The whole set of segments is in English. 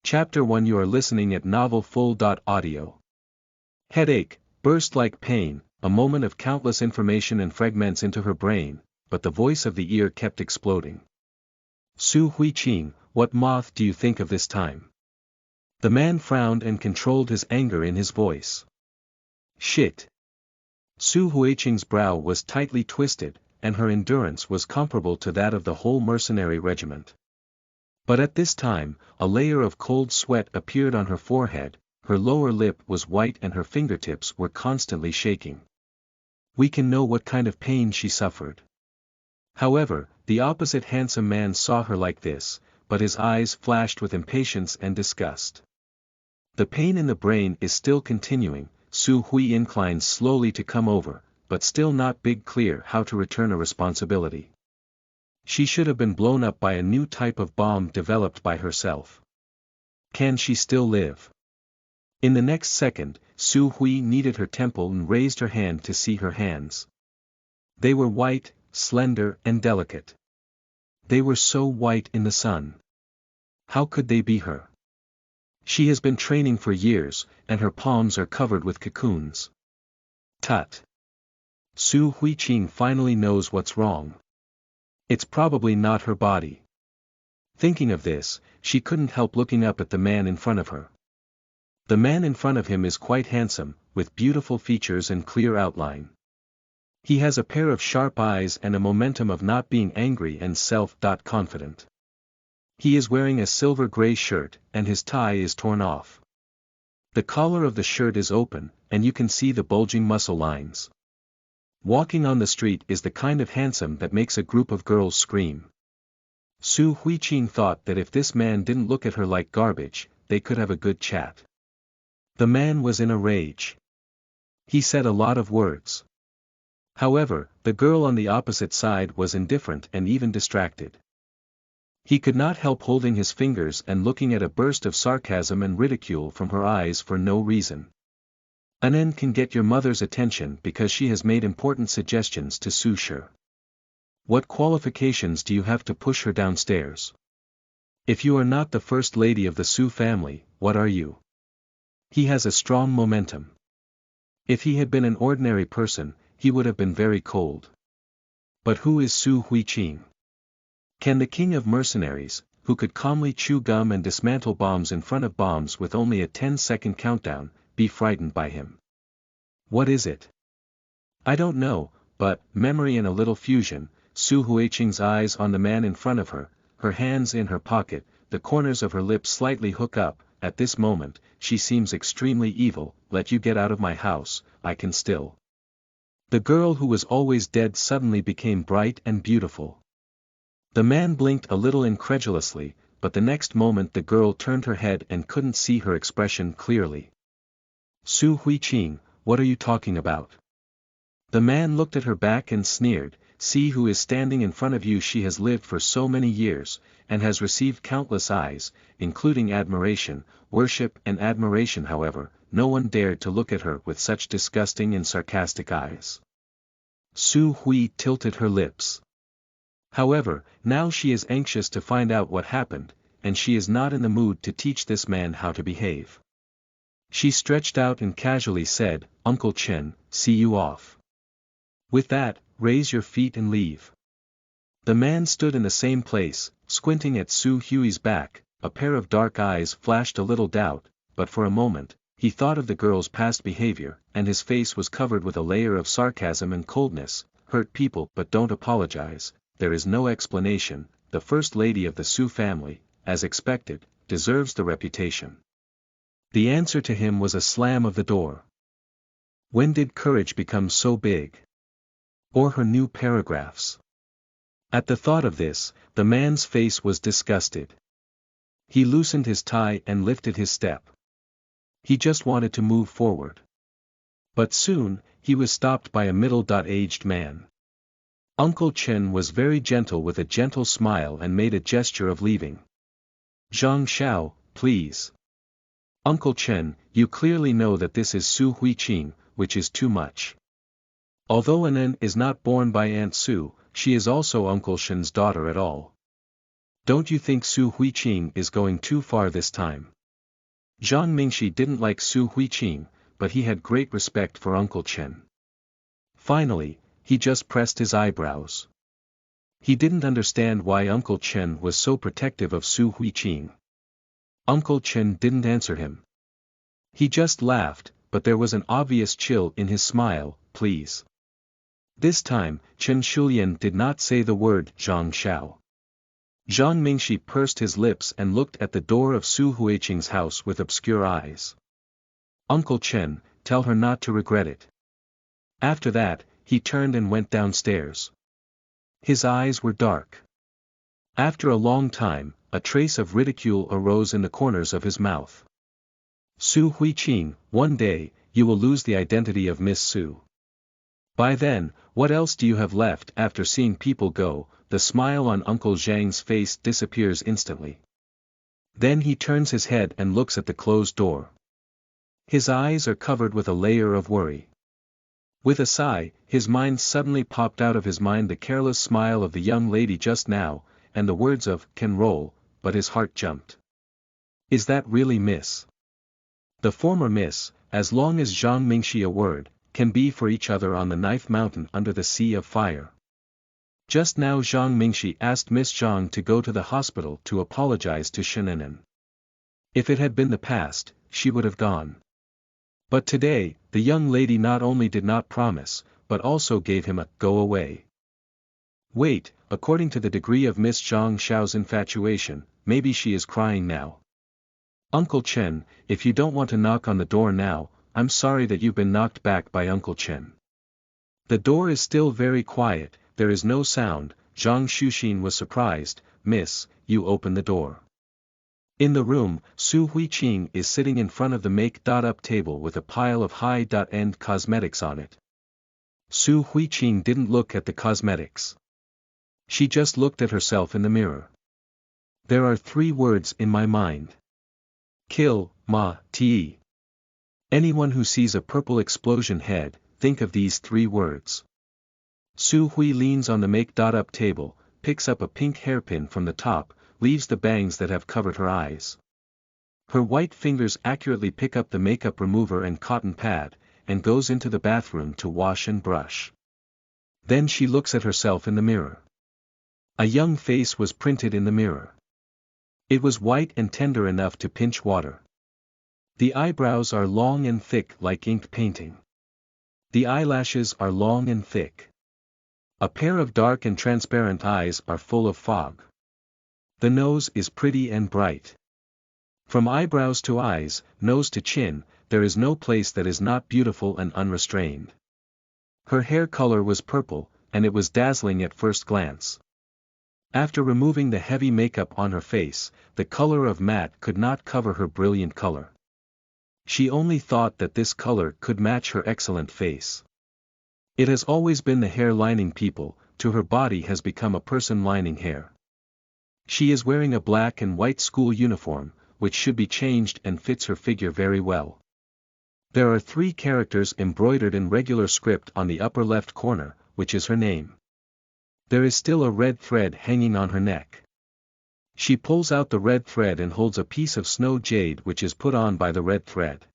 Chapter 1. You are listening at Novel Full. Audio. Headache, burst like pain, a moment of countless information and fragments into her brain, but the voice of the ear kept exploding. Su Huiqing, what moth do you think of this time? The man frowned and controlled his anger in his voice. Shit. Su Huiqing's brow was tightly twisted, and her endurance was comparable to that of the whole mercenary regiment. But at this time, a layer of cold sweat appeared on her forehead, her lower lip was white and her fingertips were constantly shaking. We can know what kind of pain she suffered. However, the opposite handsome man saw her like this, but his eyes flashed with impatience and disgust. The pain in the brain is still continuing. Su Hui inclines slowly to come over, but still not big clear how to return a responsibility. She should have been blown up by a new type of bomb developed by herself. Can she still live? In the next second, Su Hui kneaded her temple and raised her hand to see her hands. They were white, slender and delicate. They were so white in the sun. How could they be her? She has been training for years, and her palms are covered with cocoons. Tut. Su Huiqing finally knows what's wrong. It's probably not her body. Thinking of this, she couldn't help looking up at the man in front of her. The man in front of him is quite handsome, with beautiful features and clear outline. He has a pair of sharp eyes and a momentum of not being angry and self-confident. He is wearing a silver gray shirt, and his tie is torn off. The collar of the shirt is open, and you can see the bulging muscle lines. Walking on the street is the kind of handsome that makes a group of girls scream. Su Huiqing thought that if this man didn't look at her like garbage, they could have a good chat. The man was in a rage. He said a lot of words. However, the girl on the opposite side was indifferent and even distracted. He could not help holding his fingers and looking at a burst of sarcasm and ridicule from her eyes for no reason. Anan can get your mother's attention because she has made important suggestions to Su Shi. What qualifications do you have to push her downstairs? If you are not the first lady of the Su family, what are you? He has a strong momentum. If he had been an ordinary person, he would have been very cold. But who is Su Huiqing? Can the king of mercenaries, who could calmly chew gum and dismantle bombs in front of bombs with only a 10-second countdown, be frightened by him? What is it? I don't know, but, memory and a little fusion, Su Huiqing's eyes on the man in front of her, her hands in her pocket, the corners of her lips slightly hook up. At this moment, she seems extremely evil. Let you get out of my house, I can still. The girl who was always dead suddenly became bright and beautiful. The man blinked a little incredulously, but the next moment the girl turned her head and couldn't see her expression clearly. Su Huiqing, what are you talking about? The man looked at her back and sneered, see who is standing in front of you. She has lived for so many years, and has received countless eyes, including admiration, worship and admiration. However, no one dared to look at her with such disgusting and sarcastic eyes. Su Hui tilted her lips. However, now she is anxious to find out what happened, and she is not in the mood to teach this man how to behave. She stretched out and casually said, Uncle Chen, see you off. With that, raise your feet and leave. The man stood in the same place, squinting at Su Hui's back. A pair of dark eyes flashed a little doubt, but for a moment, he thought of the girl's past behavior, and his face was covered with a layer of sarcasm and coldness. Hurt people but don't apologize, there is no explanation. The first lady of the Su family, as expected, deserves the reputation. The answer to him was a slam of the door. When did courage become so big? Or her new paragraphs? At the thought of this, the man's face was disgusted. He loosened his tie and lifted his step. He just wanted to move forward. But soon, he was stopped by a middle-aged man. Uncle Chen was very gentle with a gentle smile and made a gesture of leaving. Zhang Xiao, please. Uncle Chen, you clearly know that this is Su Huiqing, which is too much. Although Anan is not born by Aunt Su, she is also Uncle Shen's daughter at all. Don't you think Su Huiqing is going too far this time? Zhang Mingshi didn't like Su Huiqing, but he had great respect for Uncle Chen. Finally, he just pressed his eyebrows. He didn't understand why Uncle Chen was so protective of Su Huiqing. Uncle Chen didn't answer him. He just laughed, but there was an obvious chill in his smile. Please. This time, Chen Shulian did not say the word Zhang Shao. Zhang Mingshi pursed his lips and looked at the door of Su Huiqing's house with obscure eyes. Uncle Chen, tell her not to regret it. After that, he turned and went downstairs. His eyes were dark. After a long time, a trace of ridicule arose in the corners of his mouth. Su Huiqing, one day, you will lose the identity of Miss Su. By then, what else do you have left? After seeing people go, the smile on Uncle Zhang's face disappears instantly. Then he turns his head and looks at the closed door. His eyes are covered with a layer of worry. With a sigh, his mind suddenly popped out of his mind the careless smile of the young lady just now, and the words of "can roll," but his heart jumped. Is that really Miss? The former Miss, as long as Zhang Mingshi a word, can be for each other on the Knife Mountain under the Sea of Fire. Just now Zhang Mingshi asked Miss Zhang to go to the hospital to apologize to Shenenen. If it had been the past, she would have gone. But today, the young lady not only did not promise, but also gave him a "go away." Wait, according to the degree of Miss Zhang Shao's infatuation, maybe she is crying now. Uncle Chen, if you don't want to knock on the door now, I'm sorry that you've been knocked back by Uncle Chen. The door is still very quiet, there is no sound. Zhang Shuxin was surprised. Miss, you open the door. In the room, Su Huiqing is sitting in front of the make-up table with a pile of high-end cosmetics on it. Su Huiqing didn't look at the cosmetics. She just looked at herself in the mirror. There are 3 words in my mind. Kill, ma, te. Anyone who sees a purple explosion head, think of these 3 words. Su Hui leans on the make-up table, picks up a pink hairpin from the top, leaves the bangs that have covered her eyes. Her white fingers accurately pick up the makeup remover and cotton pad, and goes into the bathroom to wash and brush. Then she looks at herself in the mirror. A young face was printed in the mirror. It was white and tender enough to pinch water. The eyebrows are long and thick like ink painting. The eyelashes are long and thick. A pair of dark and transparent eyes are full of fog. The nose is pretty and bright. From eyebrows to eyes, nose to chin, there is no place that is not beautiful and unrestrained. Her hair color was purple, and it was dazzling at first glance. After removing the heavy makeup on her face, the color of matte could not cover her brilliant color. She only thought that this color could match her excellent face. It has always been the hair lining people, to her body has become a person lining hair. She is wearing a black and white school uniform, which should be changed and fits her figure very well. There are 3 characters embroidered in regular script on the upper left corner, which is her name. There is still a red thread hanging on her neck. She pulls out the red thread and holds a piece of snow jade which is put on by the red thread.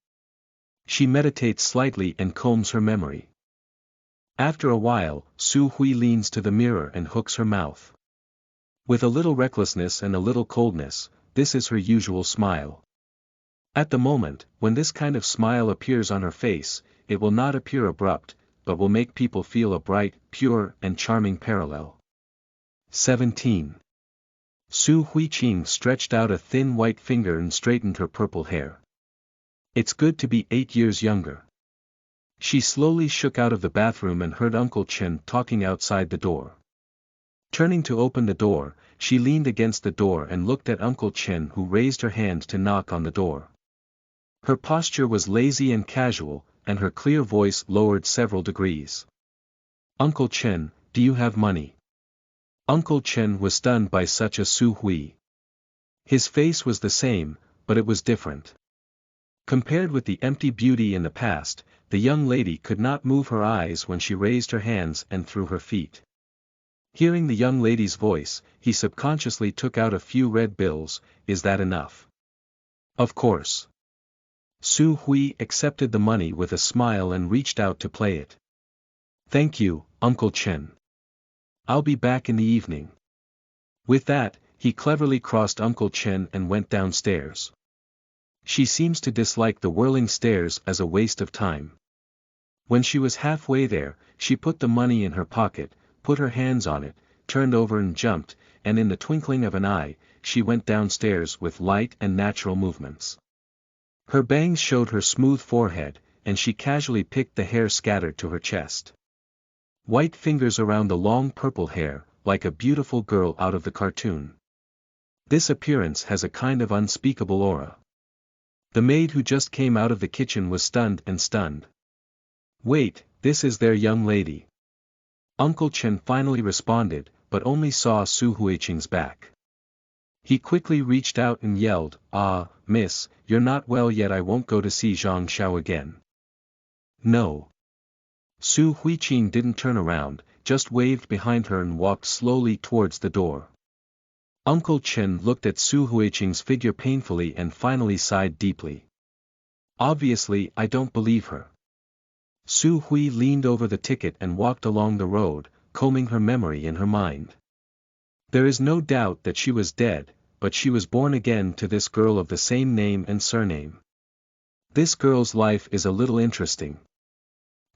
She meditates slightly and combs her memory. After a while, Su Hui leans to the mirror and hooks her mouth. With a little recklessness and a little coldness, this is her usual smile. At the moment, when this kind of smile appears on her face, it will not appear abrupt, but will make people feel a bright, pure, and charming parallel. 17. Su Huiqing stretched out a thin white finger and straightened her purple hair. It's good to be 8 years younger. She slowly shook out of the bathroom and heard Uncle Chen talking outside the door. Turning to open the door, she leaned against the door and looked at Uncle Chen, who raised her hand to knock on the door. Her posture was lazy and casual, and her clear voice lowered several degrees. Uncle Chen, do you have money? Uncle Chen was stunned by such a Su Hui. His face was the same, but it was different. Compared with the empty beauty in the past, the young lady could not move her eyes when she raised her hands and threw her feet. Hearing the young lady's voice, he subconsciously took out a few red bills. Is that enough? Of course. Su Hui accepted the money with a smile and reached out to play it. Thank you, Uncle Chen. I'll be back in the evening. With that, he cleverly crossed Uncle Chen and went downstairs. She seems to dislike the whirling stairs as a waste of time. When she was halfway there, she put the money in her pocket, put her hands on it, turned over and jumped, and in the twinkling of an eye, she went downstairs with light and natural movements. Her bangs showed her smooth forehead, and she casually picked the hair scattered to her chest. White fingers around the long purple hair, like a beautiful girl out of the cartoon. This appearance has a kind of unspeakable aura. The maid who just came out of the kitchen was stunned. Wait, this is their young lady. Uncle Chen finally responded, but only saw Su Huiqing's back. He quickly reached out and yelled, "Ah, miss, you're not well yet. I won't go to see Zhang Xiao again." No. Su Huiqing didn't turn around, just waved behind her and walked slowly towards the door. Uncle Chen looked at Su Huiqing's figure painfully and finally sighed deeply. Obviously, I don't believe her. Su Hui leaned over the ticket and walked along the road, combing her memory in her mind. There is no doubt that she was dead, but she was born again to this girl of the same name and surname. This girl's life is a little interesting.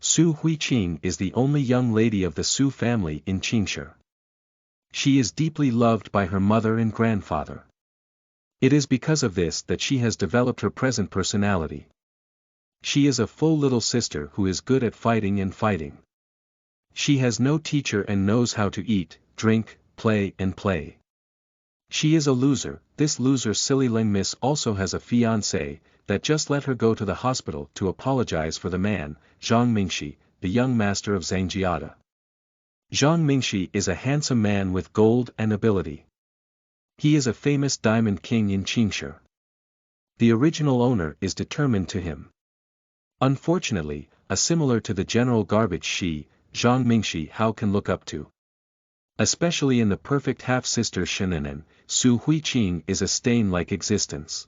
Su Huiqing is the only young lady of the Su family in Qingshi. She is deeply loved by her mother and grandfather. It is because of this that she has developed her present personality. She is a full little sister who is good at fighting and fighting. She has no teacher and knows how to eat, drink, play and play. She is a loser. This loser silly Ling Miss also has a fiancé that just let her go to the hospital to apologize for the man, Zhang Mingxi, the young master of Zhangjiada. Zhang Mingxi is a handsome man with gold and ability. He is a famous diamond king in Qingshi. The original owner is determined to him. Unfortunately, similar to the general garbage Zhang Mingxi how can look up to. Especially in the perfect half-sister Shenenen, Su Huiqing is a stain-like existence.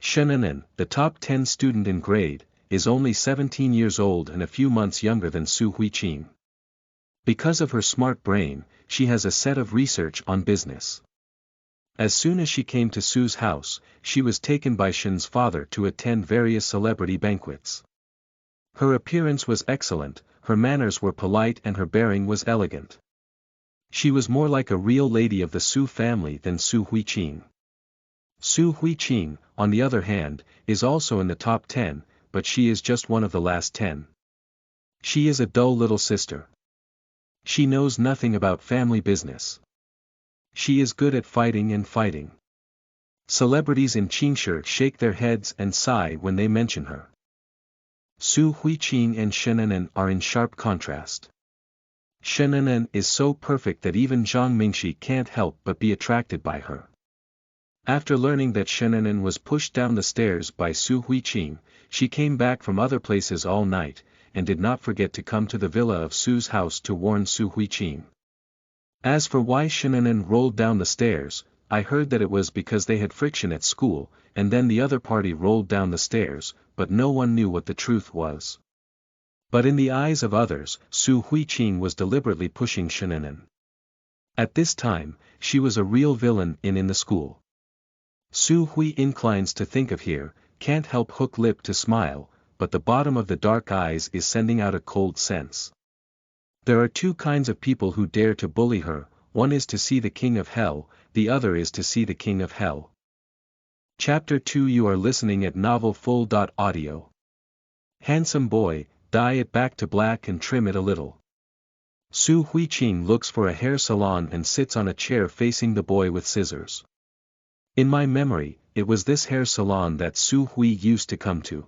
Shenenen, the top 10 student in grade, is only 17 years old and a few months younger than Su Huiqing. Because of her smart brain, she has a set of research on business. As soon as she came to Su's house, she was taken by Shen's father to attend various celebrity banquets. Her appearance was excellent, her manners were polite and her bearing was elegant. She was more like a real lady of the Su family than Su Huiqing. Su Huiqing, on the other hand, is also in the top 10, but she is just one of the last 10. She is a dull little sister. She knows nothing about family business. She is good at fighting and fighting. Celebrities in Qingshi shake their heads and sigh when they mention her. Su Huiqing and Shenenen are in sharp contrast. Shenenen is so perfect that even Zhang Mingxi can't help but be attracted by her. After learning that Shenenen was pushed down the stairs by Su Huiqing, she came back from other places all night, and did not forget to come to the villa of Su's house to warn Su Huiqing. As for why Shenenen rolled down the stairs, I heard that it was because they had friction at school, and then the other party rolled down the stairs, but no one knew what the truth was. But in the eyes of others, Su Huiqing was deliberately pushing Shenenen. At this time, she was a real villain in the school. Su Hui inclines to think of here, can't help hook lip to smile, but the bottom of the dark eyes is sending out a cold sense. There are two kinds of people who dare to bully her, one is to see the king of hell, the other is to see the king of hell. Chapter 2 You are listening at novelfull.audio. Handsome boy, dye it back to black and trim it a little. Su Huiqing looks for a hair salon and sits on a chair facing the boy with scissors. In my memory, it was this hair salon that Su Hui used to come to.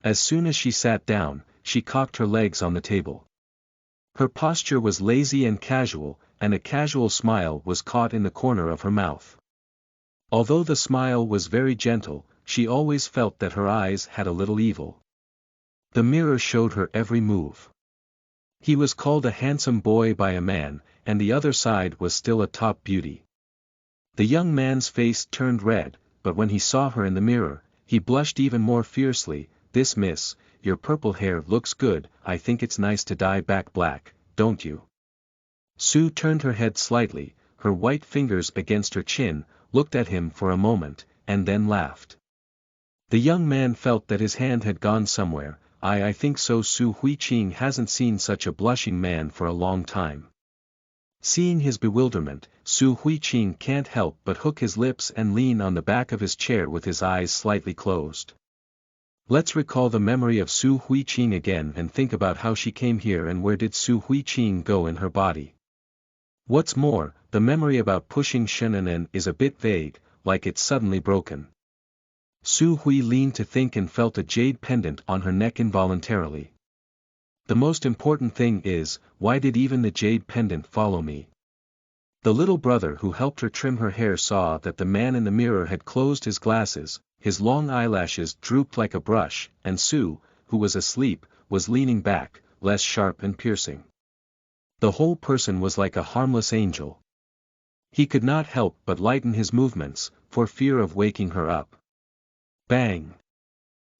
As soon as she sat down, she cocked her legs on the table. Her posture was lazy and casual, and a casual smile was caught in the corner of her mouth. Although the smile was very gentle, she always felt that her eyes had a little evil. The mirror showed her every move. He was called a handsome boy by a man, and the other side was still a top beauty. The young man's face turned red, but when he saw her in the mirror, He blushed even more fiercely. This miss, your purple hair looks good, I think it's nice to dye back black, don't you? Sue turned her head slightly, her white fingers against her chin, looked at him for a moment, and then laughed. The young man felt that his hand had gone somewhere. I think so. Su Huiqing hasn't seen such a blushing man for a long time. Seeing his bewilderment, Su Huiqing can't help but hook his lips and lean on the back of his chair with his eyes slightly closed. Let's recall the memory of Su Huiqing again and think about how she came here and where did Su Huiqing go in her body. What's more, the memory about pushing Shenan'an is a bit vague, like it's suddenly broken. Su Hui leaned to think and felt a jade pendant on her neck involuntarily. The most important thing is, why did even the jade pendant follow me? The little brother who helped her trim her hair saw that the man in the mirror had closed his glasses, his long eyelashes drooped like a brush, and Sue, who was asleep, was leaning back, less sharp and piercing. The whole person was like a harmless angel. He could not help but lighten his movements, for fear of waking her up. Bang!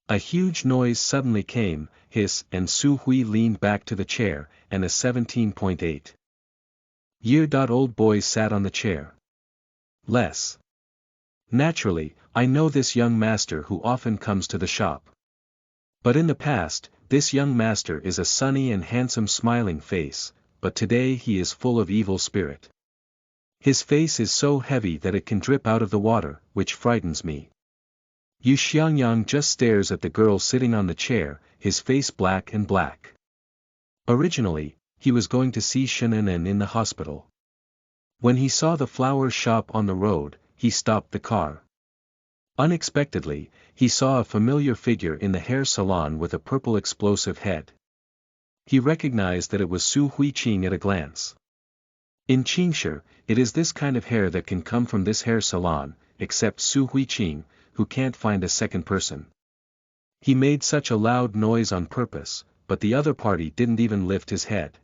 A huge noise suddenly came, hiss, and Su Hui leaned back to the chair, and a 17.8-year-old boy sat on the chair. Less. Naturally, I know this young master who often comes to the shop. But in the past, this young master is a sunny and handsome smiling face, but today he is full of evil spirit. His face is so heavy that it can drip out of the water, which frightens me. Yu Xiangyang just stares at the girl sitting on the chair, his face black and black. Originally, he was going to see Shenan'an in the hospital. When he saw the flower shop on the road, he stopped the car. Unexpectedly, he saw a familiar figure in the hair salon with a purple explosive head. He recognized that it was Su Huiqing at a glance. In Qingshi, it is this kind of hair that can come from this hair salon, except Su Huiqing, who can't find a second person. He made such a loud noise on purpose, but the other party didn't even lift his head.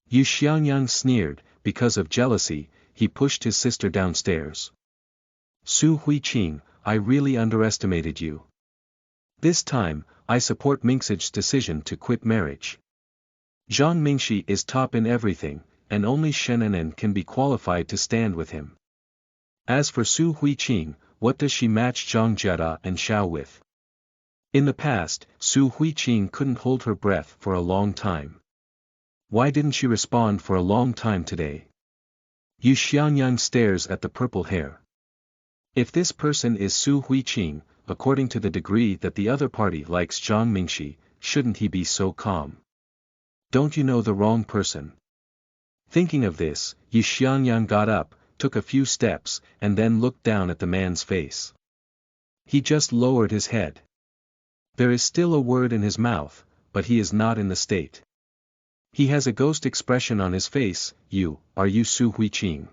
Yu Xiangyang sneered, because of jealousy, he pushed his sister downstairs. Su Huiqing, I really underestimated you. This time, I support Mingxi's decision to quit marriage. Zhang Mingxi is top in everything, and only Shenan'an can be qualified to stand with him. As for Su Huiqing, what does she match Zhang Jia and Xiao with? In the past, Su Huiqing couldn't hold her breath for a long time. Why didn't she respond for a long time today? Yu Xiangyang stares at the purple hair. If this person is Su Huiqing, according to the degree that the other party likes Zhang Mingxi, shouldn't he be so calm? Don't you know the wrong person? Thinking of this, Yu Xiangyang got up, took a few steps, and then looked down at the man's face. He just lowered his head. There is still a word in his mouth, but he is not in the state. He has a ghost expression on his face. Are you Su Huiqing?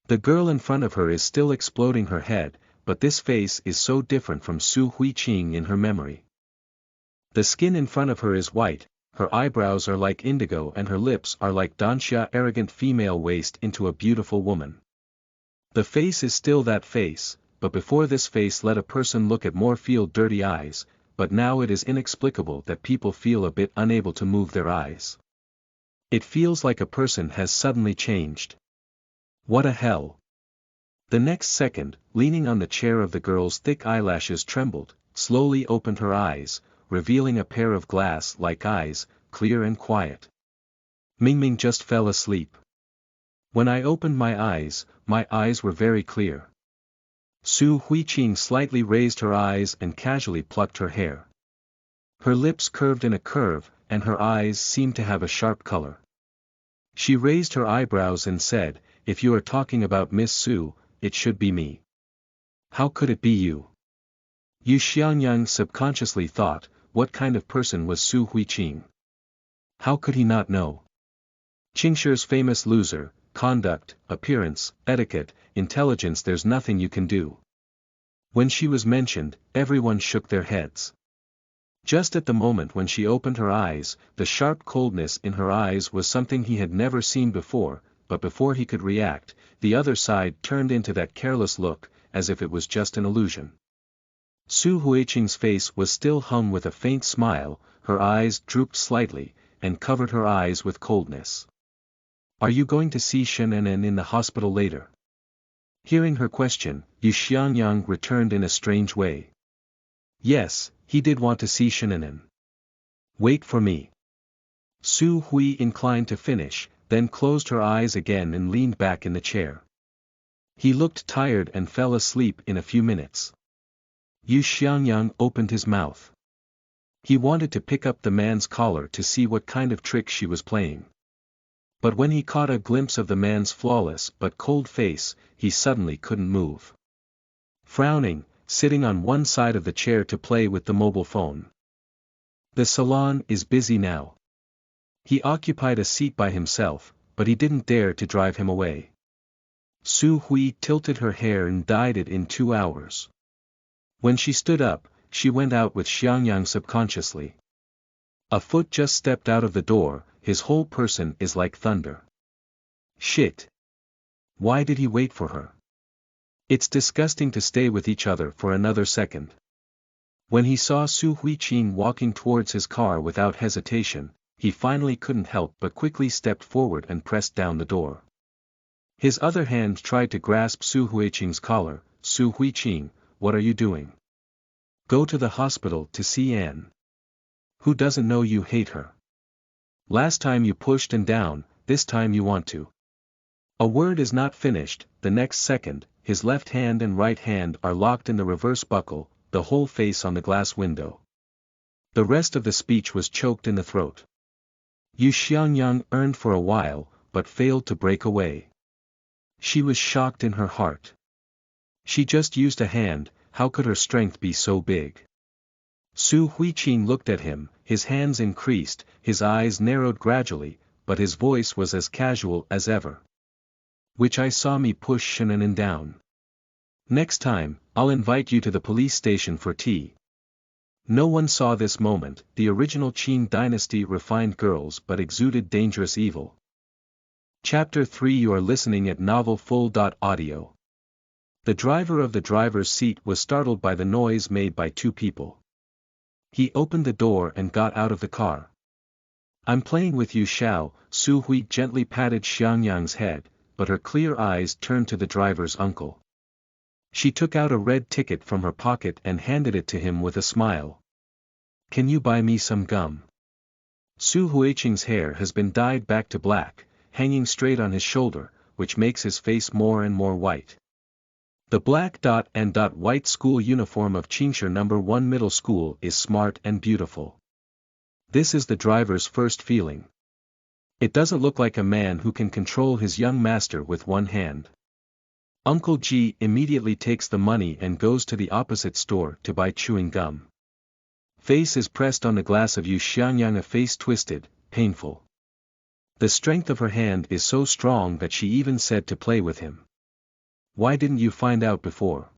The girl in front of her is still exploding her head, but this face is so different from Su Huiqing in her memory. The skin in front of her is white, her eyebrows are like indigo and her lips are like Danxia arrogant female waist into a beautiful woman. The face is still that face, but before this face let a person look at more feel dirty eyes, but now it is inexplicable that people feel a bit unable to move their eyes. It feels like a person has suddenly changed. What a hell. The next second, leaning on the chair of the girl's thick eyelashes trembled, slowly opened her eyes, revealing a pair of glass-like eyes, clear and quiet. Mingming just fell asleep. When I opened my eyes were very clear. Su Huiqing slightly raised her eyes and casually plucked her hair. Her lips curved in a curve, and her eyes seemed to have a sharp color. She raised her eyebrows and said, if you are talking about Miss Su, it should be me. How could it be you? Yu Xiangyang subconsciously thought, what kind of person was Su Huiqing? How could he not know? Qingshi's famous loser, conduct, appearance, etiquette, intelligence, there's nothing you can do. When she was mentioned, everyone shook their heads. Just at the moment when she opened her eyes, the sharp coldness in her eyes was something he had never seen before, but before he could react, the other side turned into that careless look, as if it was just an illusion. Su Huiqing's face was still hung with a faint smile, her eyes drooped slightly, and covered her eyes with coldness. Are you going to see Shenenen in the hospital later? Hearing her question, Yu Xiangyang returned in a strange way. Yes, he did want to see Shenenen. Wait for me. Su Hui inclined to finish, then closed her eyes again and leaned back in the chair. He looked tired and fell asleep in a few minutes. Yu Xiangyang opened his mouth. He wanted to pick up the man's collar to see what kind of trick she was playing. But when he caught a glimpse of the man's flawless but cold face, he suddenly couldn't move. Frowning, sitting on one side of the chair to play with the mobile phone. The salon is busy now. He occupied a seat by himself, but he didn't dare to drive him away. Su Hui tilted her hair and dyed it in 2 hours. When she stood up, she went out with Xiangyang subconsciously. A foot just stepped out of the door, his whole person is like thunder. Shit. Why did he wait for her? It's disgusting to stay with each other for another second. When he saw Su Huiqing walking towards his car without hesitation, he finally couldn't help but quickly stepped forward and pressed down the door. His other hand tried to grasp Su Huiqing's collar. Su Huiqing, what are you doing? Go to the hospital to see Anne. Who doesn't know you hate her? Last time you pushed and down, this time you want to. A word is not finished, the next second, his left hand and right hand are locked in the reverse buckle, the whole face on the glass window. The rest of the speech was choked in the throat. Yu Xiangyang earned for a while, but failed to break away. She was shocked in her heart. She just used a hand, how could her strength be so big? Su Huiqing looked at him, his hands increased, his eyes narrowed gradually, but his voice was as casual as ever. Which I saw me push Shenenen down. Next time, I'll invite you to the police station for tea. No one saw this moment, the original Qin dynasty refined girls but exuded dangerous evil. Chapter 3 You are listening at Novel Full.audio. The driver of the driver's seat was startled by the noise made by 2 people. He opened the door and got out of the car. I'm playing with you, Xiao. Su Hui gently patted Xiangyang's head, but her clear eyes turned to the driver's uncle. She took out a red ticket from her pocket and handed it to him with a smile. Can you buy me some gum? Su Huiqing's hair has been dyed back to black, hanging straight on his shoulder, which makes his face more and more white. The black and white school uniform of Qingsha No. 1 Middle School is smart and beautiful. This is the driver's first feeling. It doesn't look like a man who can control his young master with one hand. Uncle Ji immediately takes the money and goes to the opposite store to buy chewing gum. Face is pressed on the glass of Yu Xiangyang, a face twisted, painful. The strength of her hand is so strong that she even said to play with him. Why didn't you find out before?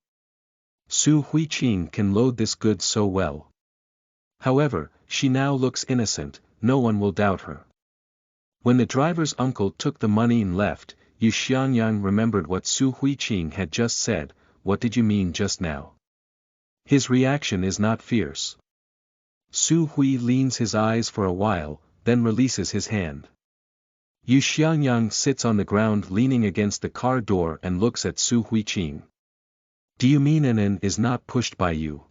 Su Huiqing can load this goods so well. However, she now looks innocent, no one will doubt her. When the driver's uncle took the money and left, Yu Xiangyang remembered what Su Huiqing had just said. What did you mean just now? His reaction is not fierce. Su Hui leans his eyes for a while, then releases his hand. Yu Xiangyang sits on the ground leaning against the car door and looks at Su Huiqing. Do you mean Anan is not pushed by you?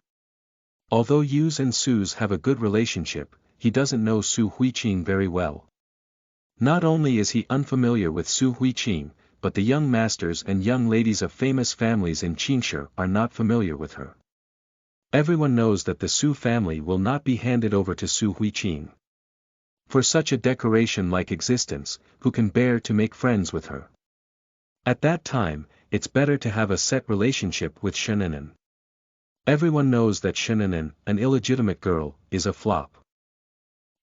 Although Yu's and Su's have a good relationship, he doesn't know Su Huiqing very well. Not only is he unfamiliar with Su Huiqing, but the young masters and young ladies of famous families in Qingsha are not familiar with her. Everyone knows that the Su family will not be handed over to Su Huiqing. For such a decoration-like existence, who can bear to make friends with her? At that time, it's better to have a set relationship with Shenenen. Everyone knows that Shenenen, an illegitimate girl, is a flop.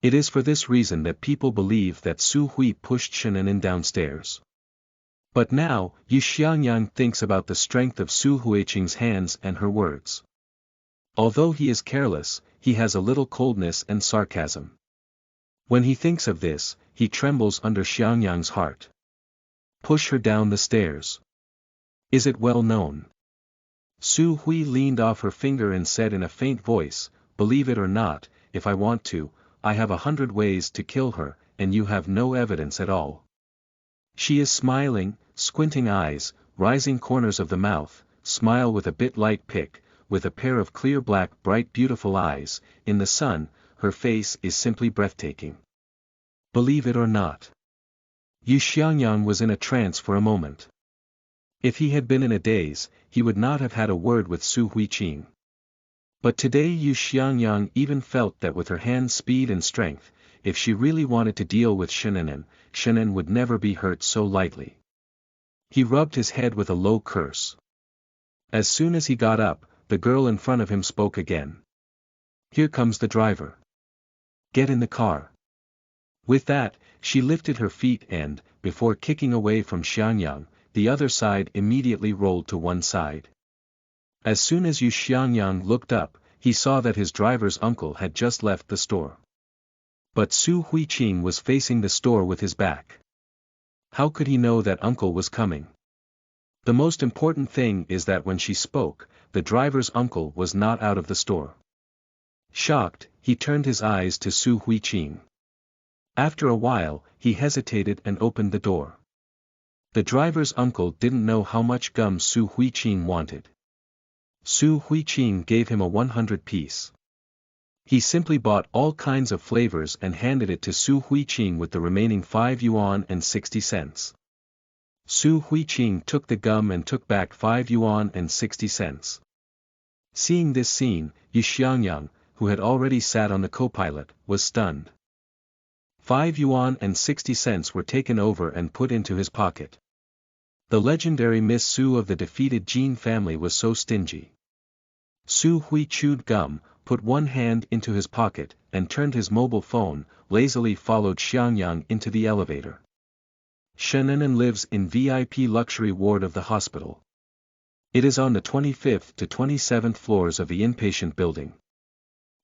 It is for this reason that people believe that Su Hui pushed Shenenen downstairs. But now, Yu Xiangyang thinks about the strength of Su Huiqing's hands and her words. Although he is careless, he has a little coldness and sarcasm. When he thinks of this, he trembles under Xiangyang's heart. Push her down the stairs. Is it well known? Su Hui leaned off her finger and said in a faint voice, "Believe it or not, if I want to, I have 100 ways to kill her, and you have no evidence at all." She is smiling, squinting eyes, rising corners of the mouth, smile with a bit light pick, with a pair of clear black bright beautiful eyes, in the sun, her face is simply breathtaking. Believe it or not. Yu Xiangyang was in a trance for a moment. If he had been in a daze, he would not have had a word with Su Huiqing. But today Yu Xiangyang even felt that with her hand's speed and strength, if she really wanted to deal with Shannon would never be hurt so lightly. He rubbed his head with a low curse. As soon as he got up, the girl in front of him spoke again. "Here comes the driver. Get in the car." With that, she lifted her feet and, before kicking away from Xiangyang, the other side immediately rolled to one side. As soon as Yu Xiangyang looked up, he saw that his driver's uncle had just left the store. But Su Huiqing was facing the store with his back. How could he know that uncle was coming? The most important thing is that when she spoke, the driver's uncle was not out of the store. Shocked, he turned his eyes to Su Huiqing. After a while, he hesitated and opened the door. The driver's uncle didn't know how much gum Su Huiqing wanted. Su Huiqing gave him a 100 piece. He simply bought all kinds of flavors and handed it to Su Huiqing with the remaining 5 yuan and 60 cents. Su Huiqing took the gum and took back 5 yuan and 60 cents. Seeing this scene, Yu Xiangyang, who had already sat on the co-pilot, was stunned. 5 yuan and 60 cents were taken over and put into his pocket. The legendary Miss Su of the defeated Jin family was so stingy. Su Hui chewed gum, put one hand into his pocket, and turned his mobile phone, lazily followed Xiangyang into the elevator. Shannon lives in VIP luxury ward of the hospital. It is on the 25th to 27th floors of the inpatient building.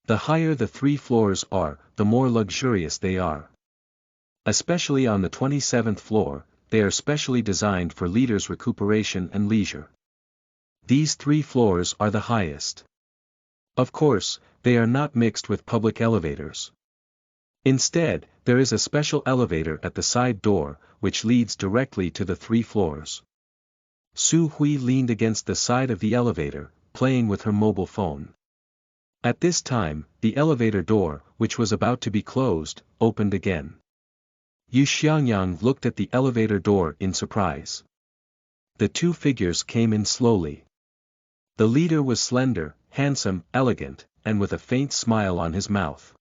The higher the 3 floors are, the more luxurious they are. Especially on the 27th floor, they are specially designed for leaders' recuperation and leisure. These 3 floors are the highest. Of course, they are not mixed with public elevators. Instead, there is a special elevator at the side door, which leads directly to the 3 floors. Su Hui leaned against the side of the elevator, playing with her mobile phone. At this time, the elevator door, which was about to be closed, opened again. Yu Xiangyang looked at the elevator door in surprise. The 2 figures came in slowly. The leader was slender, handsome, elegant, and with a faint smile on his mouth.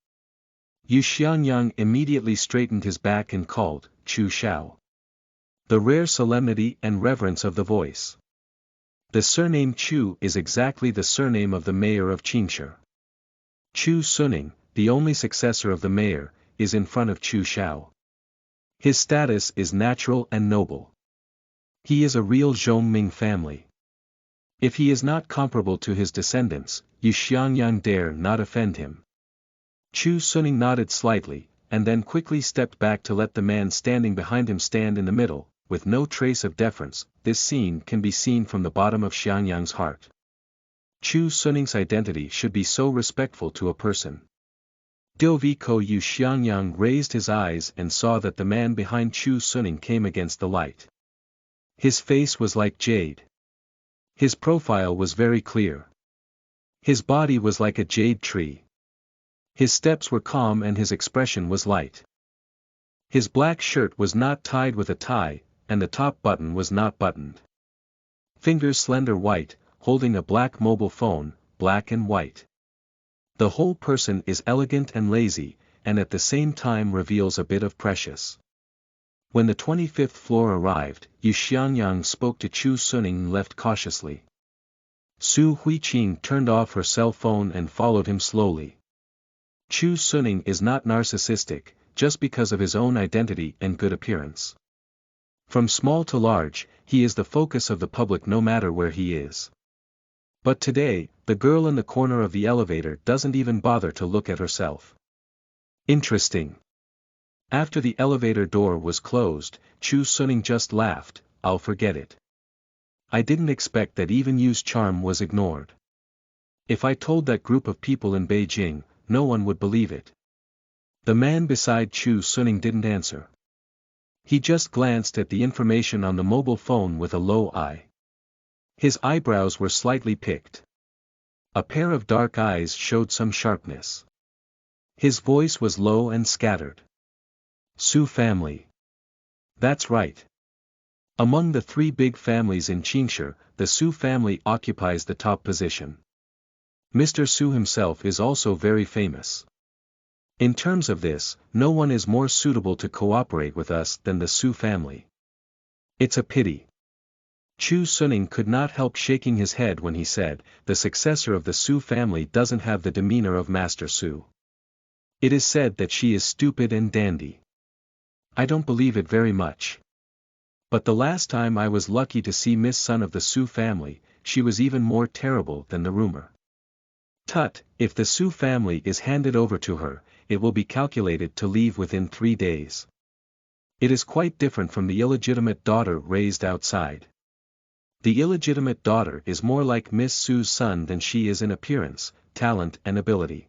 Yu Xiangyang immediately straightened his back and called, "Chu Xiao." The rare solemnity and reverence of the voice. The surname Chu is exactly the surname of the mayor of Qingshi. Chu Suning, the only successor of the mayor, is in front of Chu Xiao. His status is natural and noble. He is a real Zhongming family. If he is not comparable to his descendants, Yu Xiangyang dare not offend him. Chu Suning nodded slightly, and then quickly stepped back to let the man standing behind him stand in the middle, with no trace of deference. This scene can be seen from the bottom of Xiangyang's heart. Chu Suning's identity should be so respectful to a person. Doviko Yu Xiangyang raised his eyes and saw that the man behind Chu Suning came against the light. His face was like jade. His profile was very clear. His body was like a jade tree. His steps were calm and his expression was light. His black shirt was not tied with a tie, and the top button was not buttoned. Fingers slender white, holding a black mobile phone, black and white. The whole person is elegant and lazy, and at the same time reveals a bit of precious. When the 25th floor arrived, Yu Xiangyang spoke to Chu Suning and left cautiously. Su Huiqing turned off her cell phone and followed him slowly. Chu Suning is not narcissistic, just because of his own identity and good appearance. From small to large, he is the focus of the public no matter where he is. But today, the girl in the corner of the elevator doesn't even bother to look at herself. Interesting. After the elevator door was closed, Chu Suning just laughed, "I'll forget it. I didn't expect that even Yu's charm was ignored. If I told that group of people in Beijing, no one would believe it. The man beside Chu Suning didn't answer. He just glanced at the information on the mobile phone with a low eye. His eyebrows were slightly picked. A pair of dark eyes showed some sharpness. His voice was low and scattered. Su family. That's right. Among the three big families in Qingshi, the Su family occupies the top position. Mr. Su himself is also very famous. In terms of this, no one is more suitable to cooperate with us than the Su family. It's a pity. Chu Suning could not help shaking his head when he said, the successor of the Su family doesn't have the demeanor of Master Su. It is said that she is stupid and dandy. I don't believe it very much. But the last time I was lucky to see Miss Sun of the Su family, she was even more terrible than the rumor. Tut, if the Su family is handed over to her, it will be calculated to leave within 3 days. It is quite different from the illegitimate daughter raised outside. The illegitimate daughter is more like Miss Su's son than she is in appearance, talent and ability.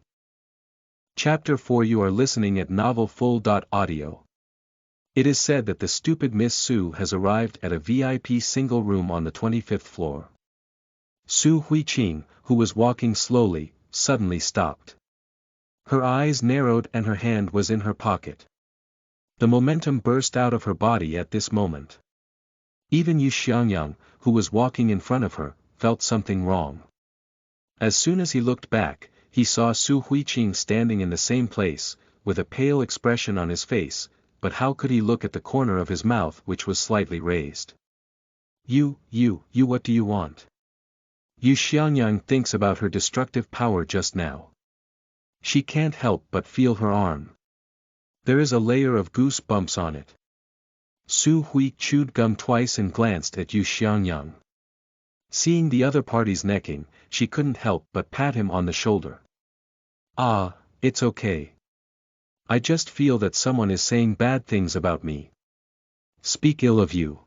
Chapter 4. You are listening at novelfull.audio. It is said that the stupid Miss Su has arrived at a VIP single room on the 25th floor. Su Huiqing, who was walking slowly, suddenly stopped. Her eyes narrowed and her hand was in her pocket. The momentum burst out of her body at this moment. Even Yu Xiangyang, who was walking in front of her, felt something wrong. As soon as he looked back, he saw Su Huiqing standing in the same place, with a pale expression on his face, but how could he look at the corner of his mouth which was slightly raised? You, what do you want? Yu Xiangyang thinks about her destructive power just now. She can't help but feel her arm. There is a layer of goose bumps on it. Su Hui chewed gum twice and glanced at Yu Xiangyang. Seeing the other party's necking, she couldn't help but pat him on the shoulder. Ah, it's okay. I just feel that someone is saying bad things about me. Speak ill of you.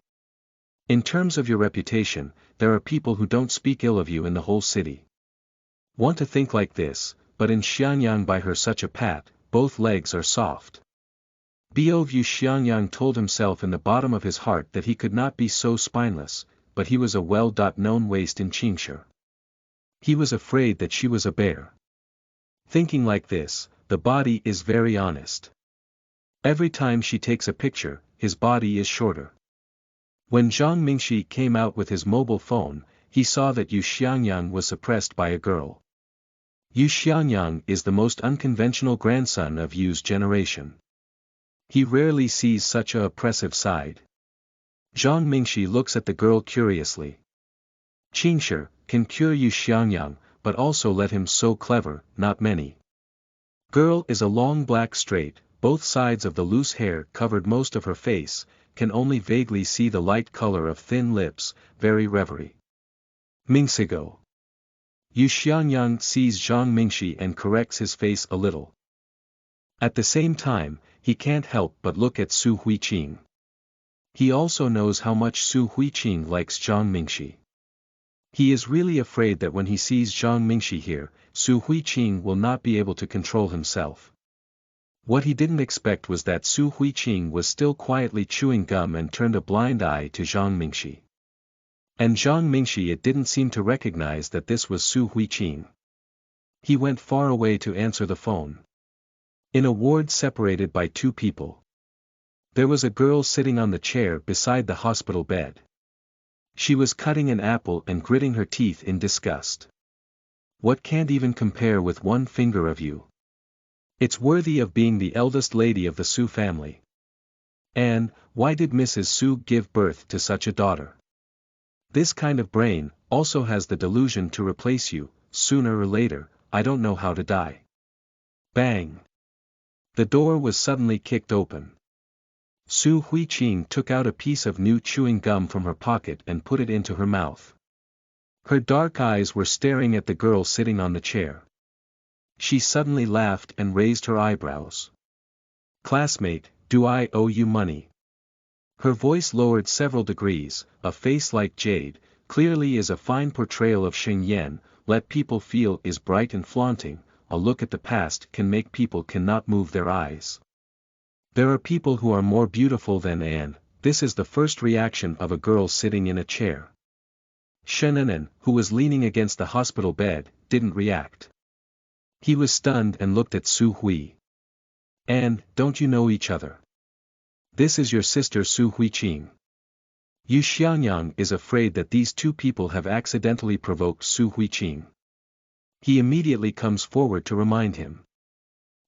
In terms of your reputation, there are people who don't speak ill of you in the whole city. Want to think like this, but in Xiangyang by her such a pat, both legs are soft. Bov Yu Xiangyang told himself in the bottom of his heart that he could not be so spineless, but he was a well-known waste in Qingshi. He was afraid that she was a bear. Thinking like this, the body is very honest. Every time she takes a picture, his body is shorter. When Zhang Mingxi came out with his mobile phone, he saw that Yu Xiangyang was suppressed by a girl. Yu Xiangyang is the most unconventional grandson of Yu's generation. He rarely sees such a oppressive side. Zhang Mingxi looks at the girl curiously. Qingshi can cure Yu Xiangyang, but also let him so clever, not many. Girl is a long black straight, both sides of the loose hair covered most of her face, can only vaguely see the light color of thin lips, very reverie. Mingxigo. Yu Xiangyang sees Zhang Mingxi and corrects his face a little. At the same time, he can't help but look at Su Huiqing. He also knows how much Su Huiqing likes Zhang Mingxi. He is really afraid that when he sees Zhang Mingxi here, Su Huiqing will not be able to control himself. What he didn't expect was that Su Huiqing was still quietly chewing gum and turned a blind eye to Zhang Mingxi. And Zhang Mingxi it didn't seem to recognize that this was Su Huiqing. He went far away to answer the phone. In a ward separated by 2 people. There was a girl sitting on the chair beside the hospital bed. She was cutting an apple and gritting her teeth in disgust. What can't even compare with one finger of you? It's worthy of being the eldest lady of the Su family. And, why did Mrs. Su give birth to such a daughter? This kind of brain also has the delusion to replace you, sooner or later. I don't know how to die. Bang! The door was suddenly kicked open. Su Huiqing took out a piece of new chewing gum from her pocket and put it into her mouth. Her dark eyes were staring at the girl sitting on the chair. She suddenly laughed and raised her eyebrows. Classmate, do I owe you money? Her voice lowered several degrees, a face like jade, clearly is a fine portrayal of Xing Yan, let people feel is bright and flaunting, a look at the past can make people cannot move their eyes. There are people who are more beautiful than Anne, this is the first reaction of a girl sitting in a chair. Shenan'an, who was leaning against the hospital bed, didn't react. He was stunned and looked at Su Hui. Anne, don't you know each other? This is your sister Su Huiqing. Yu Xiangyang is afraid that these two people have accidentally provoked Su Huiqing. He immediately comes forward to remind him.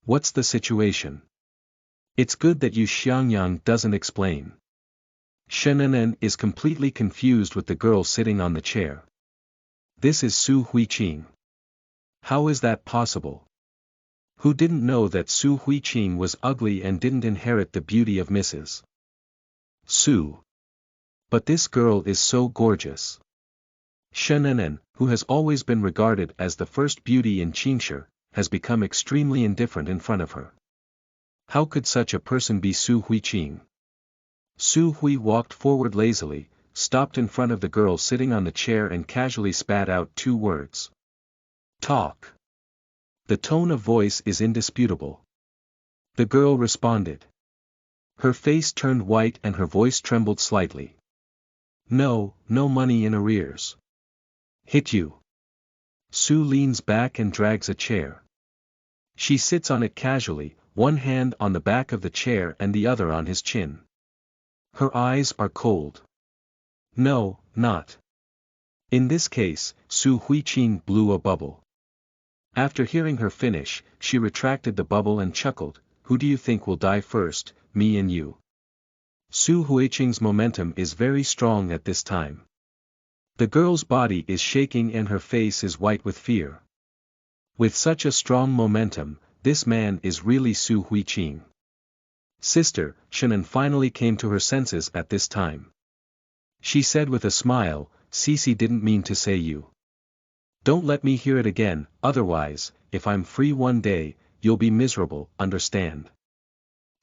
What's the situation? It's good that Yu Xiangyang doesn't explain. Shenan'an is completely confused with the girl sitting on the chair. This is Su Huiqing. How is that possible? Who didn't know that Su Huiqing was ugly and didn't inherit the beauty of Mrs. Su? But this girl is so gorgeous. Shenan'an, who has always been regarded as the first beauty in Qingshi, has become extremely indifferent in front of her. How could such a person be Su Huiqing? Su Hui walked forward lazily, stopped in front of the girl sitting on the chair and casually spat out 2 words. Talk. The tone of voice is indisputable. The girl responded. Her face turned white and her voice trembled slightly. No money in arrears. Hit you. Su leans back and drags a chair. She sits on it casually, one hand on the back of the chair and the other on his chin. Her eyes are cold. No, not. In this case, Su Huiqing blew a bubble. After hearing her finish, she retracted the bubble and chuckled, who do you think will die first, me and you? Su Huiqing's momentum is very strong at this time. The girl's body is shaking and her face is white with fear. With such a strong momentum, this man is really Su Huiqing. Sister, Shannon finally came to her senses at this time. She said with a smile, Cece didn't mean to say you. Don't let me hear it again, otherwise, if I'm free one day, you'll be miserable, understand?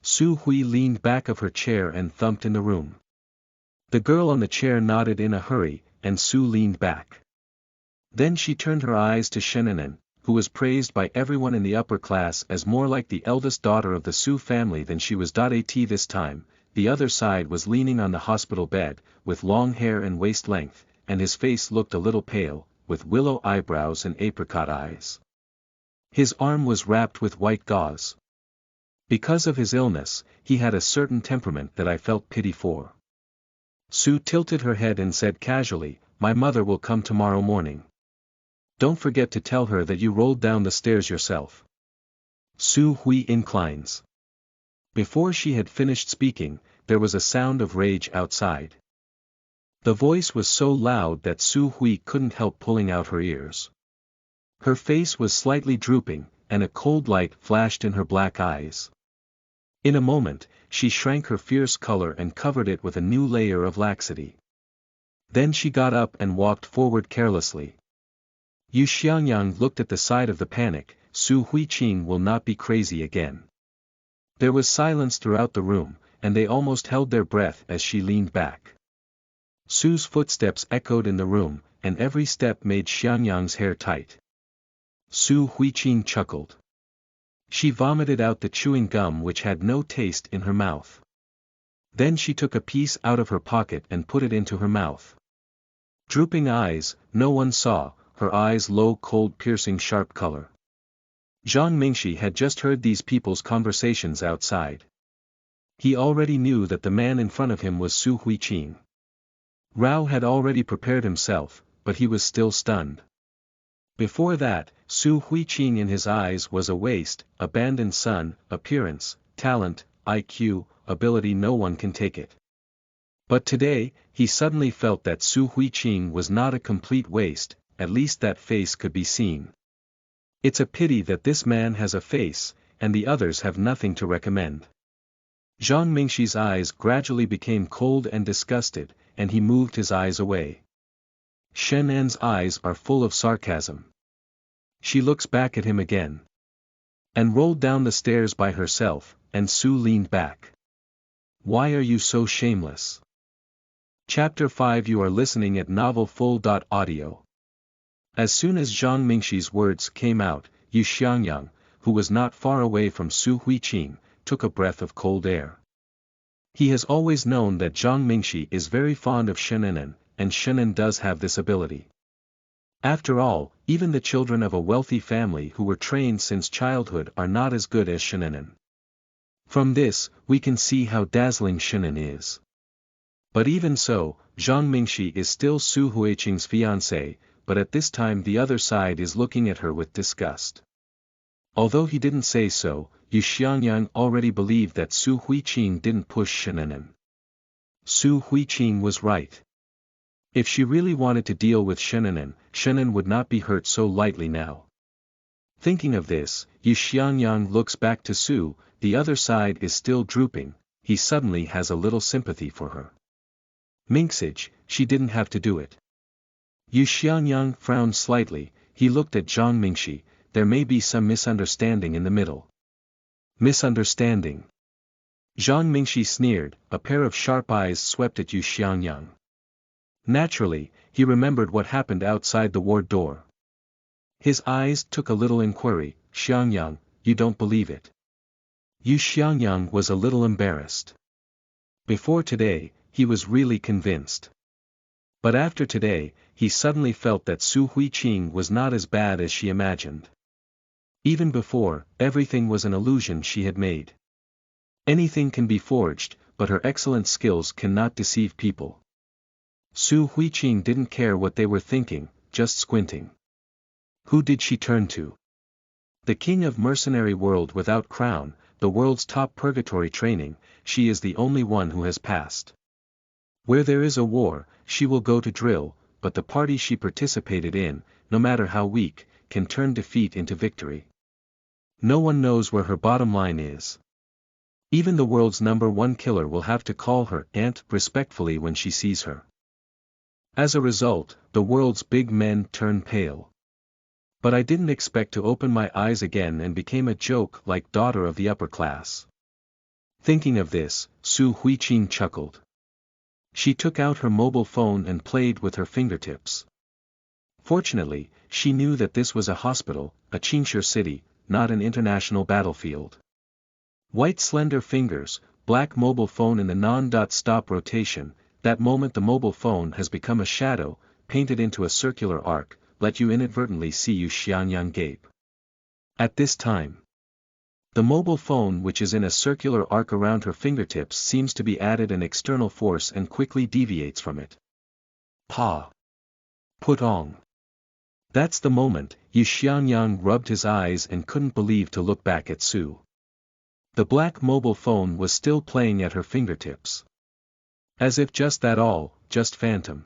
Su Hui leaned back of her chair and thumped in the room. The girl on the chair nodded in a hurry, and Su leaned back. Then she turned her eyes to Shenan'an, who was praised by everyone in the upper class as more like the eldest daughter of the Su family than she was. At this time, the other side was leaning on the hospital bed, with long hair and waist length, and his face looked a little pale, with willow eyebrows and apricot eyes. His arm was wrapped with white gauze. Because of his illness, he had a certain temperament that I felt pity for. Su tilted her head and said casually, my mother will come tomorrow morning. Don't forget to tell her that you rolled down the stairs yourself. Su Hui inclines. Before she had finished speaking, there was a sound of rage outside. The voice was so loud that Su Hui couldn't help pulling out her ears. Her face was slightly drooping, and a cold light flashed in her black eyes. In a moment, she shrank her fierce color and covered it with a new layer of laxity. Then she got up and walked forward carelessly. Yu Xiangyang looked at the side of the panic, Su Huiqing will not be crazy again. There was silence throughout the room, and they almost held their breath as she leaned back. Su's footsteps echoed in the room, and every step made Xiangyang's hair tight. Su Huiqing chuckled. She vomited out the chewing gum which had no taste in her mouth. Then she took a piece out of her pocket and put it into her mouth. Drooping eyes, no one saw, her eyes low cold piercing sharp color. Zhang Mingshi had just heard these people's conversations outside. He already knew that the man in front of him was Su Huiqing. Rao had already prepared himself, but he was still stunned. Before that, Su Huiqing in his eyes was a waste, abandoned son, appearance, talent, IQ, ability no one can take it. But today, he suddenly felt that Su Huiqing was not a complete waste, at least that face could be seen. It's a pity that this man has a face, and the others have nothing to recommend. Zhang Mingshi's eyes gradually became cold and disgusted, and he moved his eyes away. Shen An's eyes are full of sarcasm. She looks back at him again. And rolled down the stairs by herself, and Su leaned back. Why are you so shameless? Chapter 5 You are listening at novelfull.audio. As soon as Zhang Mingxi's words came out, Yu Xiangyang, who was not far away from Su Huiqing, took a breath of cold air. He has always known that Zhang Mingxi is very fond of Shenenen, and Shenen does have this ability. After all, even the children of a wealthy family who were trained since childhood are not as good as Shenenen. From this, we can see how dazzling Shenen is. But even so, Zhang Mingxi is still Su Huiqing's fiancé, but at this time the other side is looking at her with disgust. Although he didn't say so, Yu Xiangyang already believed that Su Huiqing didn't push Shenenen. Su Huiqing was right. If she really wanted to deal with Shenenen, Shenen would not be hurt so lightly now. Thinking of this, Yu Xiangyang looks back to Su. The other side is still drooping. He suddenly has a little sympathy for her. Minxage, she didn't have to do it. Yu Xiangyang frowned slightly. He looked at Zhang Mingxi. There may be some misunderstanding in the middle. Misunderstanding. Zhang Mingxi sneered. A pair of sharp eyes swept at Yu Xiangyang. Naturally, he remembered what happened outside the ward door. His eyes took a little inquiry. Xiangyang, you don't believe it? Yu Xiangyang was a little embarrassed. Before today, he was really convinced. But after today, he suddenly felt that Su Huiqing was not as bad as she imagined. Even before, everything was an illusion she had made. Anything can be forged, but her excellent skills cannot deceive people. Su Huiqing didn't care what they were thinking, just squinting. Who did she turn to? The king of mercenary world without crown, the world's top purgatory training, she is the only one who has passed. Where there is a war, she will go to drill, but the party she participated in, no matter how weak, can turn defeat into victory. No one knows where her bottom line is. Even the world's #1 killer will have to call her aunt respectfully when she sees her. As a result, the world's big men turn pale. But I didn't expect to open my eyes again and became a joke like daughter of the upper class. Thinking of this, Su Huiqing chuckled. She took out her mobile phone and played with her fingertips. Fortunately, she knew that this was a hospital, a Qingshi city, not an international battlefield. White slender fingers, black mobile phone in the non-stop rotation. That moment the mobile phone has become a shadow, painted into a circular arc, let you inadvertently see Yu Xiangyang gape. At this time, the mobile phone which is in a circular arc around her fingertips seems to be added an external force and quickly deviates from it. Pa! Put on! That's the moment, Yu Xiangyang rubbed his eyes and couldn't believe to look back at Su. The black mobile phone was still playing at her fingertips. As if just that all, just phantom.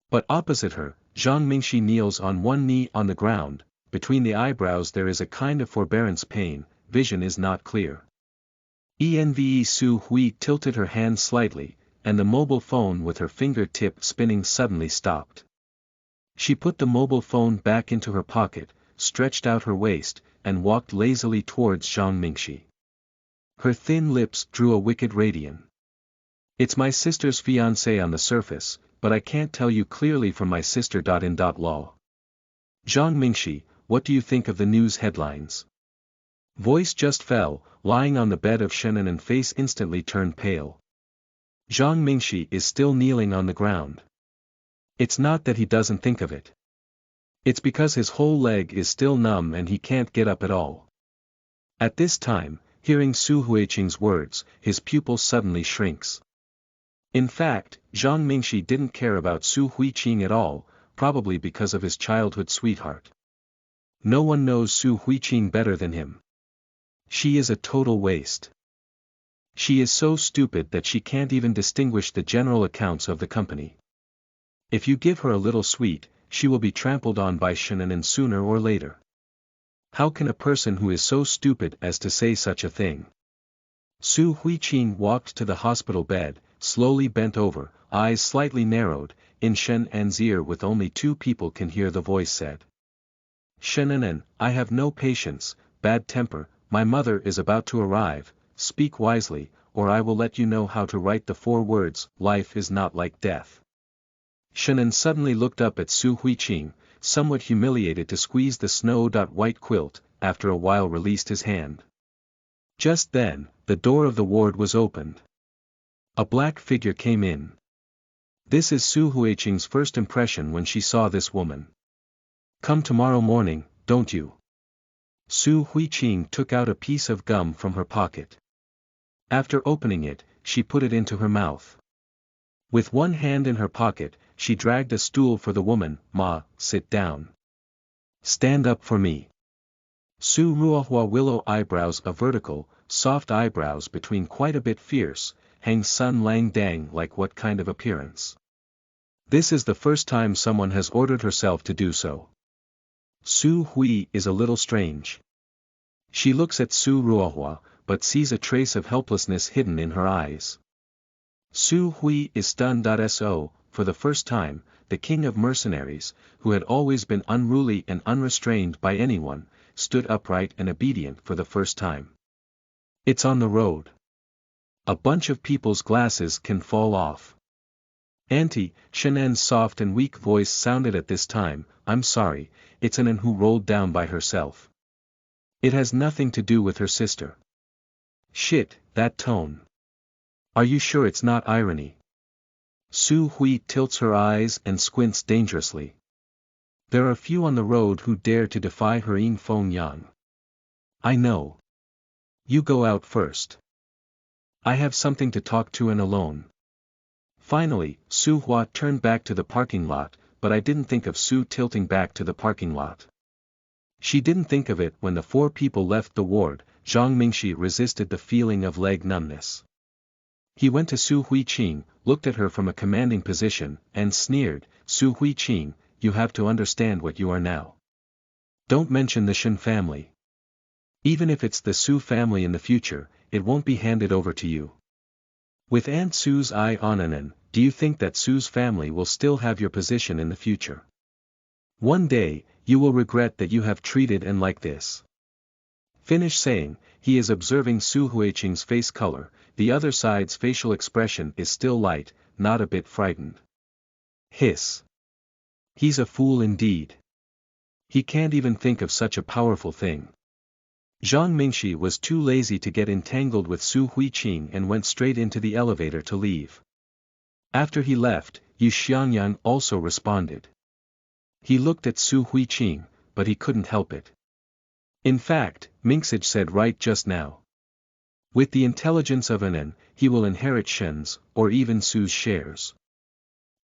But opposite her, Zhang Mingxi kneels on one knee on the ground. Between the eyebrows there is a kind of forbearance pain, vision is not clear. Enve Su Hui tilted her hand slightly, and the mobile phone with her finger tip spinning suddenly stopped. She put the mobile phone back into her pocket, stretched out her waist, and walked lazily towards Zhang Mingxi. Her thin lips drew a wicked radiance. It's my sister's fiancé on the surface, but I can't tell you clearly from my sister. Law. Zhang Mingxi, what do you think of the news headlines? Voice just fell, lying on the bed of Shenen and face instantly turned pale. Zhang Mingxi is still kneeling on the ground. It's not that he doesn't think of it. It's because his whole leg is still numb and he can't get up at all. At this time, hearing Su Huiqing's words, his pupil suddenly shrinks. In fact, Zhang Mingxi didn't care about Su Huiqing at all, probably because of his childhood sweetheart. No one knows Su Huiqing better than him. She is a total waste. She is so stupid that she can't even distinguish the general accounts of the company. If you give her a little sweet, she will be trampled on by Shenenen sooner or later. How can a person who is so stupid as to say such a thing? Su Huiqing walked to the hospital bed, slowly bent over, eyes slightly narrowed. In Shenen's ear with only 2 people can hear the voice said. Shenenen, I have no patience, bad temper, my mother is about to arrive, speak wisely, or I will let you know how to write the 4 words, life is not like death. Shannon suddenly looked up at Su Huiqing, somewhat humiliated to squeeze the snow-white quilt, after a while released his hand. Just then, the door of the ward was opened. A black figure came in. This is Su Huiqing's first impression when she saw this woman. Come tomorrow morning, don't you? Su Huiqing took out a piece of gum from her pocket. After opening it, she put it into her mouth. With one hand in her pocket, she dragged a stool for the woman. Ma, sit down. Stand up for me. Su Ruohua willow eyebrows, a vertical, soft eyebrows between quite a bit fierce, hang Sun Lang Dang like what kind of appearance? This is the first time someone has ordered herself to do so. Su Hui is a little strange. She looks at Su Ruohua, but sees a trace of helplessness hidden in her eyes. Su Hui is stunned. So, for the first time, the king of mercenaries, who had always been unruly and unrestrained by anyone, stood upright and obedient for the first time. It's on the road. A bunch of people's glasses can fall off. Auntie, Shannon's soft and weak voice sounded at this time. I'm sorry, it's Anan who rolled down by herself. It has nothing to do with her sister. Shit, that tone. Are you sure it's not irony? Su Hui tilts her eyes and squints dangerously. There are few on the road who dare to defy her Yin Feng Yang. I know. You go out first. I have something to talk to and alone. Finally, Su Hua turned back to the parking lot, but I didn't think of Su tilting back to the parking lot. She didn't think of it when the 4 people left the ward. Zhang Mingxi resisted the feeling of leg numbness. He went to Su Huiqing, looked at her from a commanding position, and sneered, Su Huiqing, you have to understand what you are now. Don't mention the Shen family. Even if it's the Su family in the future, it won't be handed over to you. With Aunt Su's eye on Anan, do you think that Su's family will still have your position in the future? One day, you will regret that you have treated An like this. Finish saying, he is observing Su Huiqing's face color, the other side's facial expression is still light, not a bit frightened. Hiss. He's a fool indeed. He can't even think of such a powerful thing. Zhang Mingxi was too lazy to get entangled with Su Huiqing and went straight into the elevator to leave. After he left, Yu Xiangyang also responded. He looked at Su Huiqing, but he couldn't help it. In fact, Mingxi said right just now. With the intelligence of Anan, he will inherit Shen's, or even Su's shares.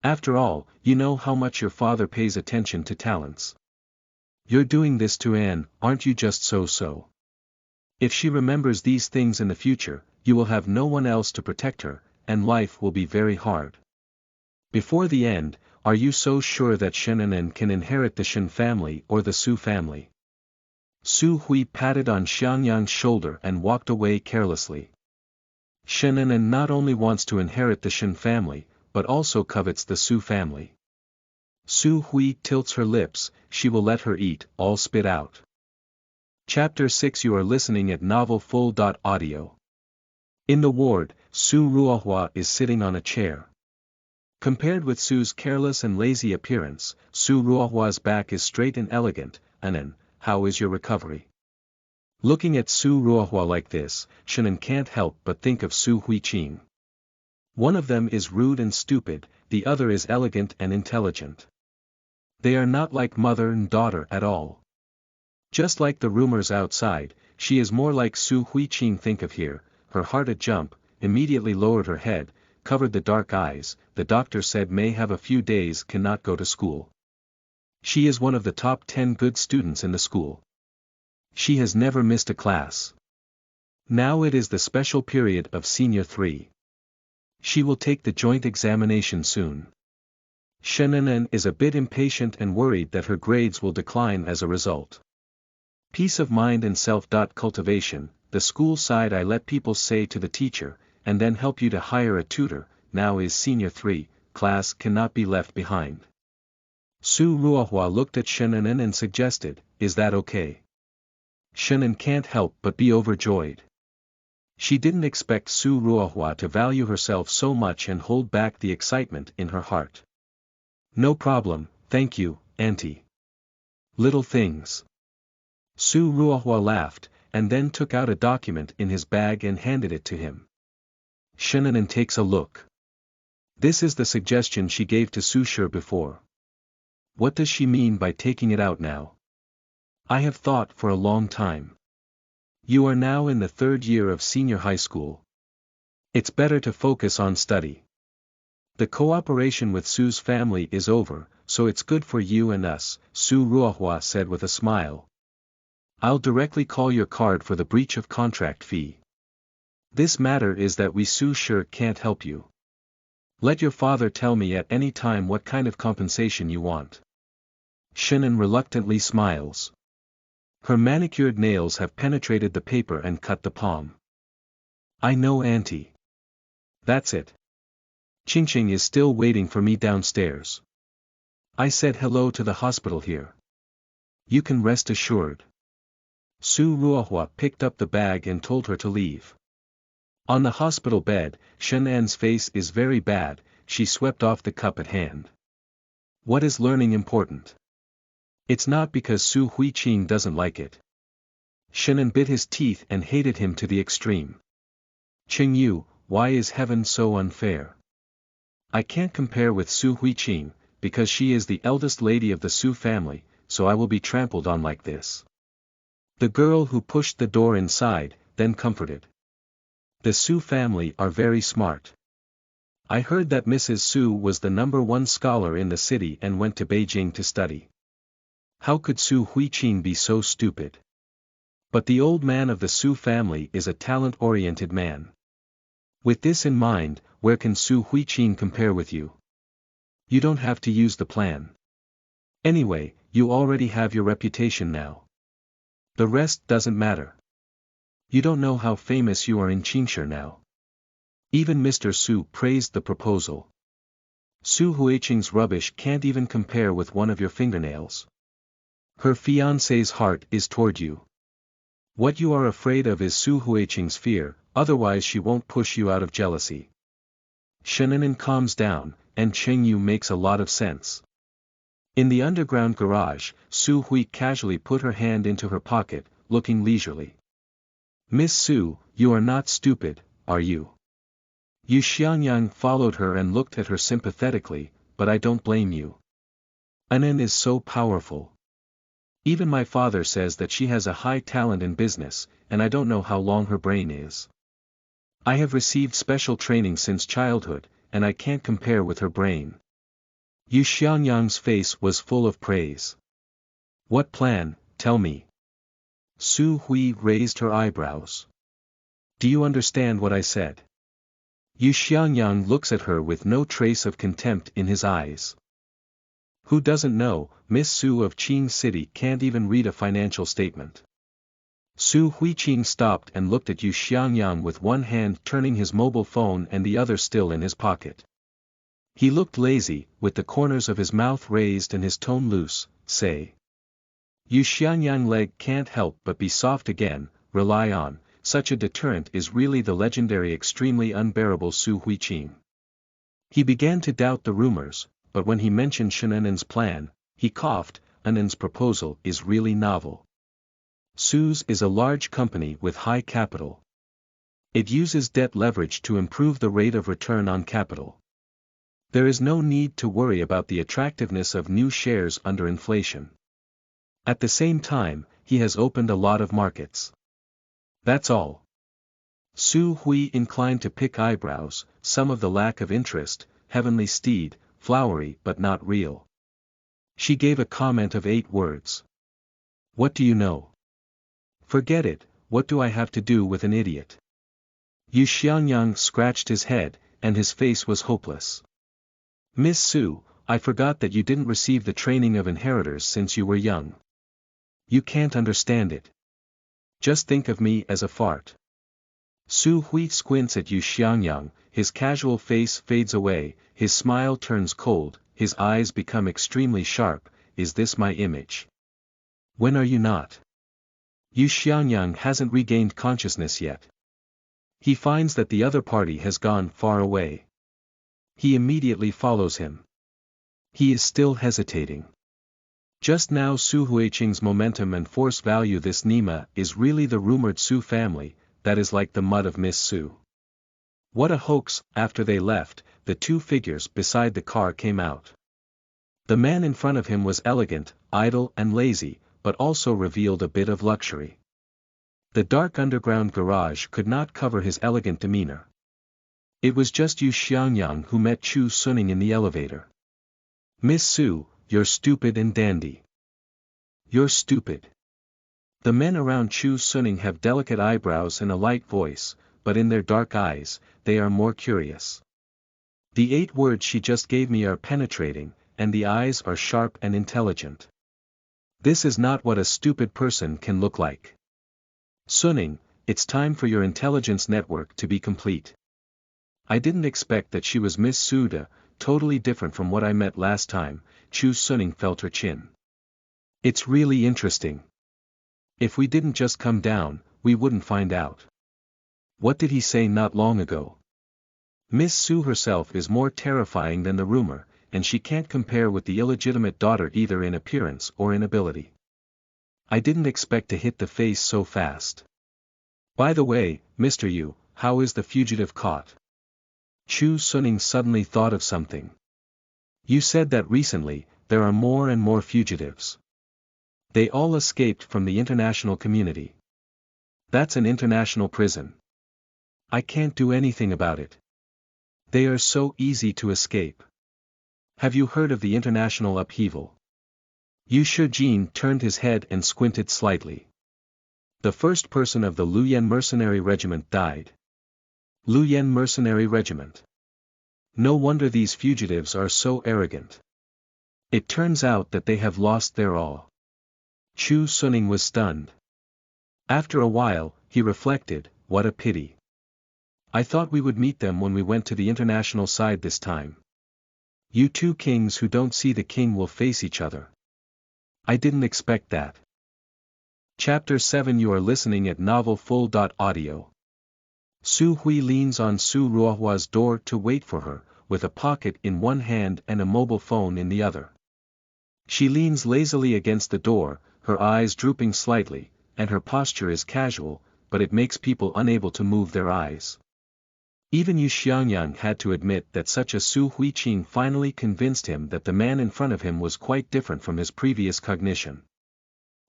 After all, you know how much your father pays attention to talents. You're doing this to Anne, aren't you? Just so. If she remembers these things in the future, you will have no one else to protect her, and life will be very hard. Before the end, are you so sure that Shen and An can inherit the Shen family or the Su family? Su Hui patted on Xiangyang's shoulder and walked away carelessly. Shen and An not only wants to inherit the Shen family, but also covets the Su family. Su Hui tilts her lips, she will let her eat, all spit out. Chapter 6. You are listening at novelfull.audio. In the ward, Su Ruohua is sitting on a chair. Compared with Su's careless and lazy appearance, Su Ruohua's back is straight and elegant. Anan, how is your recovery? Looking at Su Ruohua like this, Shannon can't help but think of Su Huiqing. One of them is rude and stupid, the other is elegant and intelligent. They are not like mother and daughter at all. Just like the rumors outside, she is more like Su Huiqing. Think of here, her heart a jump, immediately lowered her head, covered the dark eyes. The doctor said may have a few days cannot go to school. She is one of the top 10 good students in the school. She has never missed a class. Now it is the special period of Senior 3. She will take the joint examination soon. Shennanen is a bit impatient and worried that her grades will decline as a result. Peace of mind and self-cultivation, the school side I let people say to the teacher, and then help you to hire a tutor. Now is Senior 3, class cannot be left behind. Su Ruohua looked at Shennanen and suggested, is that okay? Shannon can't help but be overjoyed. She didn't expect Su Ruohua to value herself so much and hold back the excitement in her heart. No problem, thank you, Auntie. Little things. Su Ruohua laughed, and then took out a document in his bag and handed it to him. Shannon takes a look. This is the suggestion she gave to Su Shi before. What does she mean by taking it out now? I have thought for a long time. You are now in the 3rd year of senior high school. It's better to focus on study. The cooperation with Su's family is over, so it's good for you and us, Su Ruohua said with a smile. I'll directly call your card for the breach of contract fee. This matter is that we Su Shi can't help you. Let your father tell me at any time what kind of compensation you want. Shannon reluctantly smiles. Her manicured nails have penetrated the paper and cut the palm. I know, Auntie. That's it. Qingqing is still waiting for me downstairs. I said hello to the hospital here. You can rest assured. Su Ruohua picked up the bag and told her to leave. On the hospital bed, Shannan's face is very bad. She swept off the cup at hand. What is learning important? It's not because Su Huiqing doesn't like it. Shannon bit his teeth and hated him to the extreme. Qing Yu, why is heaven so unfair? I can't compare with Su Huiqing, because she is the eldest lady of the Su family, so I will be trampled on like this. The girl who pushed the door inside, then comforted. The Su family are very smart. I heard that Mrs. Su was the #1 scholar in the city and went to Beijing to study. How could Su Huiqing be so stupid? But the old man of the Su family is a talent-oriented man. With this in mind, where can Su Huiqing compare with you? You don't have to use the plan. Anyway, you already have your reputation now. The rest doesn't matter. You don't know how famous you are in Qingshi now. Even Mr. Su praised the proposal. Su Huiqing's rubbish can't even compare with one of your fingernails. Her fiancé's heart is toward you. What you are afraid of is Su Huiqing's fear, otherwise she won't push you out of jealousy. Shannon calms down, and Qing Yu makes a lot of sense. In the underground garage, Su Hui casually put her hand into her pocket, looking leisurely. Miss Su, you are not stupid, are you? Yu Xiangyang followed her and looked at her sympathetically, but I don't blame you. Anan is so powerful. Even my father says that she has a high talent in business, and I don't know how long her brain is. I have received special training since childhood, and I can't compare with her brain. Yu Xiangyang's face was full of praise. What plan, tell me? Su Hui raised her eyebrows. Do you understand what I said? Yu Xiangyang looks at her with no trace of contempt in his eyes. Who doesn't know, Miss Su of Qing City can't even read a financial statement. Su Huiqing stopped and looked at Yu Xiangyang with one hand turning his mobile phone and the other still in his pocket. He looked lazy, with the corners of his mouth raised and his tone loose, say. Yu Xiangyang leg can't help but be soft again, rely on, such a deterrent is really the legendary extremely unbearable Su Huiqing. He began to doubt the rumors, but when he mentioned Shannan's plan, he coughed. Anan's proposal is really novel. Su's is a large company with high capital. It uses debt leverage to improve the rate of return on capital. There is no need to worry about the attractiveness of new shares under inflation. At the same time, he has opened a lot of markets. That's all. Su Hui inclined to pick eyebrows, some of the lack of interest, heavenly steed, flowery but not real. She gave a comment of 8 words. What do you know? Forget it, what do I have to do with an idiot? Yu Xiangyang scratched his head, and his face was hopeless. Miss Su, I forgot that you didn't receive the training of inheritors since you were young. You can't understand it. Just think of me as a fart. Su Hui squints at Yu Xiangyang, his casual face fades away, his smile turns cold, his eyes become extremely sharp. Is this my image? When are you not? Yu Xiangyang hasn't regained consciousness yet. He finds that the other party has gone far away. He immediately follows him. He is still hesitating. Just now Su Huiqing's momentum and force value. This Nima is really the rumored Su family, that is like the mud of Miss Su. What a hoax. After they left, the two figures beside the car came out. The man in front of him was elegant, idle and lazy, but also revealed a bit of luxury. The dark underground garage could not cover his elegant demeanor. It was just Yu Xiangyang who met Chu Suning in the elevator. Miss Su, you're stupid and dandy. You're stupid. The men around Chu Suning have delicate eyebrows and a light voice, but in their dark eyes, they are more curious. The 8 words she just gave me are penetrating, and the eyes are sharp and intelligent. This is not what a stupid person can look like. Suning, it's time for your intelligence network to be complete. I didn't expect that she was Miss Suda, totally different from what I met last time. Chu Suning felt her chin. It's really interesting. If we didn't just come down, we wouldn't find out. What did he say not long ago? Miss Su herself is more terrifying than the rumor, and she can't compare with the illegitimate daughter either in appearance or in ability. I didn't expect to hit the face so fast. By the way, Mr. Yu, how is the fugitive caught? Chu Suning suddenly thought of something. You said that recently, there are more and more fugitives. They all escaped from the international community. That's an international prison. I can't do anything about it. They are so easy to escape. Have you heard of the international upheaval? Yu Shijin turned his head and squinted slightly. The first person of the Luyan mercenary regiment died. Luyan mercenary regiment. No wonder these fugitives are so arrogant. It turns out that they have lost their awe. Chu Suning was stunned. After a while, he reflected, what a pity. I thought we would meet them when we went to the international side this time. You two kings who don't see the king will face each other. I didn't expect that. Chapter 7. You are listening at novelfull.audio. Su Hui leans on Su Ruohua's door to wait for her, with a pocket in one hand and a mobile phone in the other. She leans lazily against the door, her eyes drooping slightly, and her posture is casual, but it makes people unable to move their eyes. Even Yu Xiangyang had to admit that such a Su Huiqing finally convinced him that the man in front of him was quite different from his previous cognition.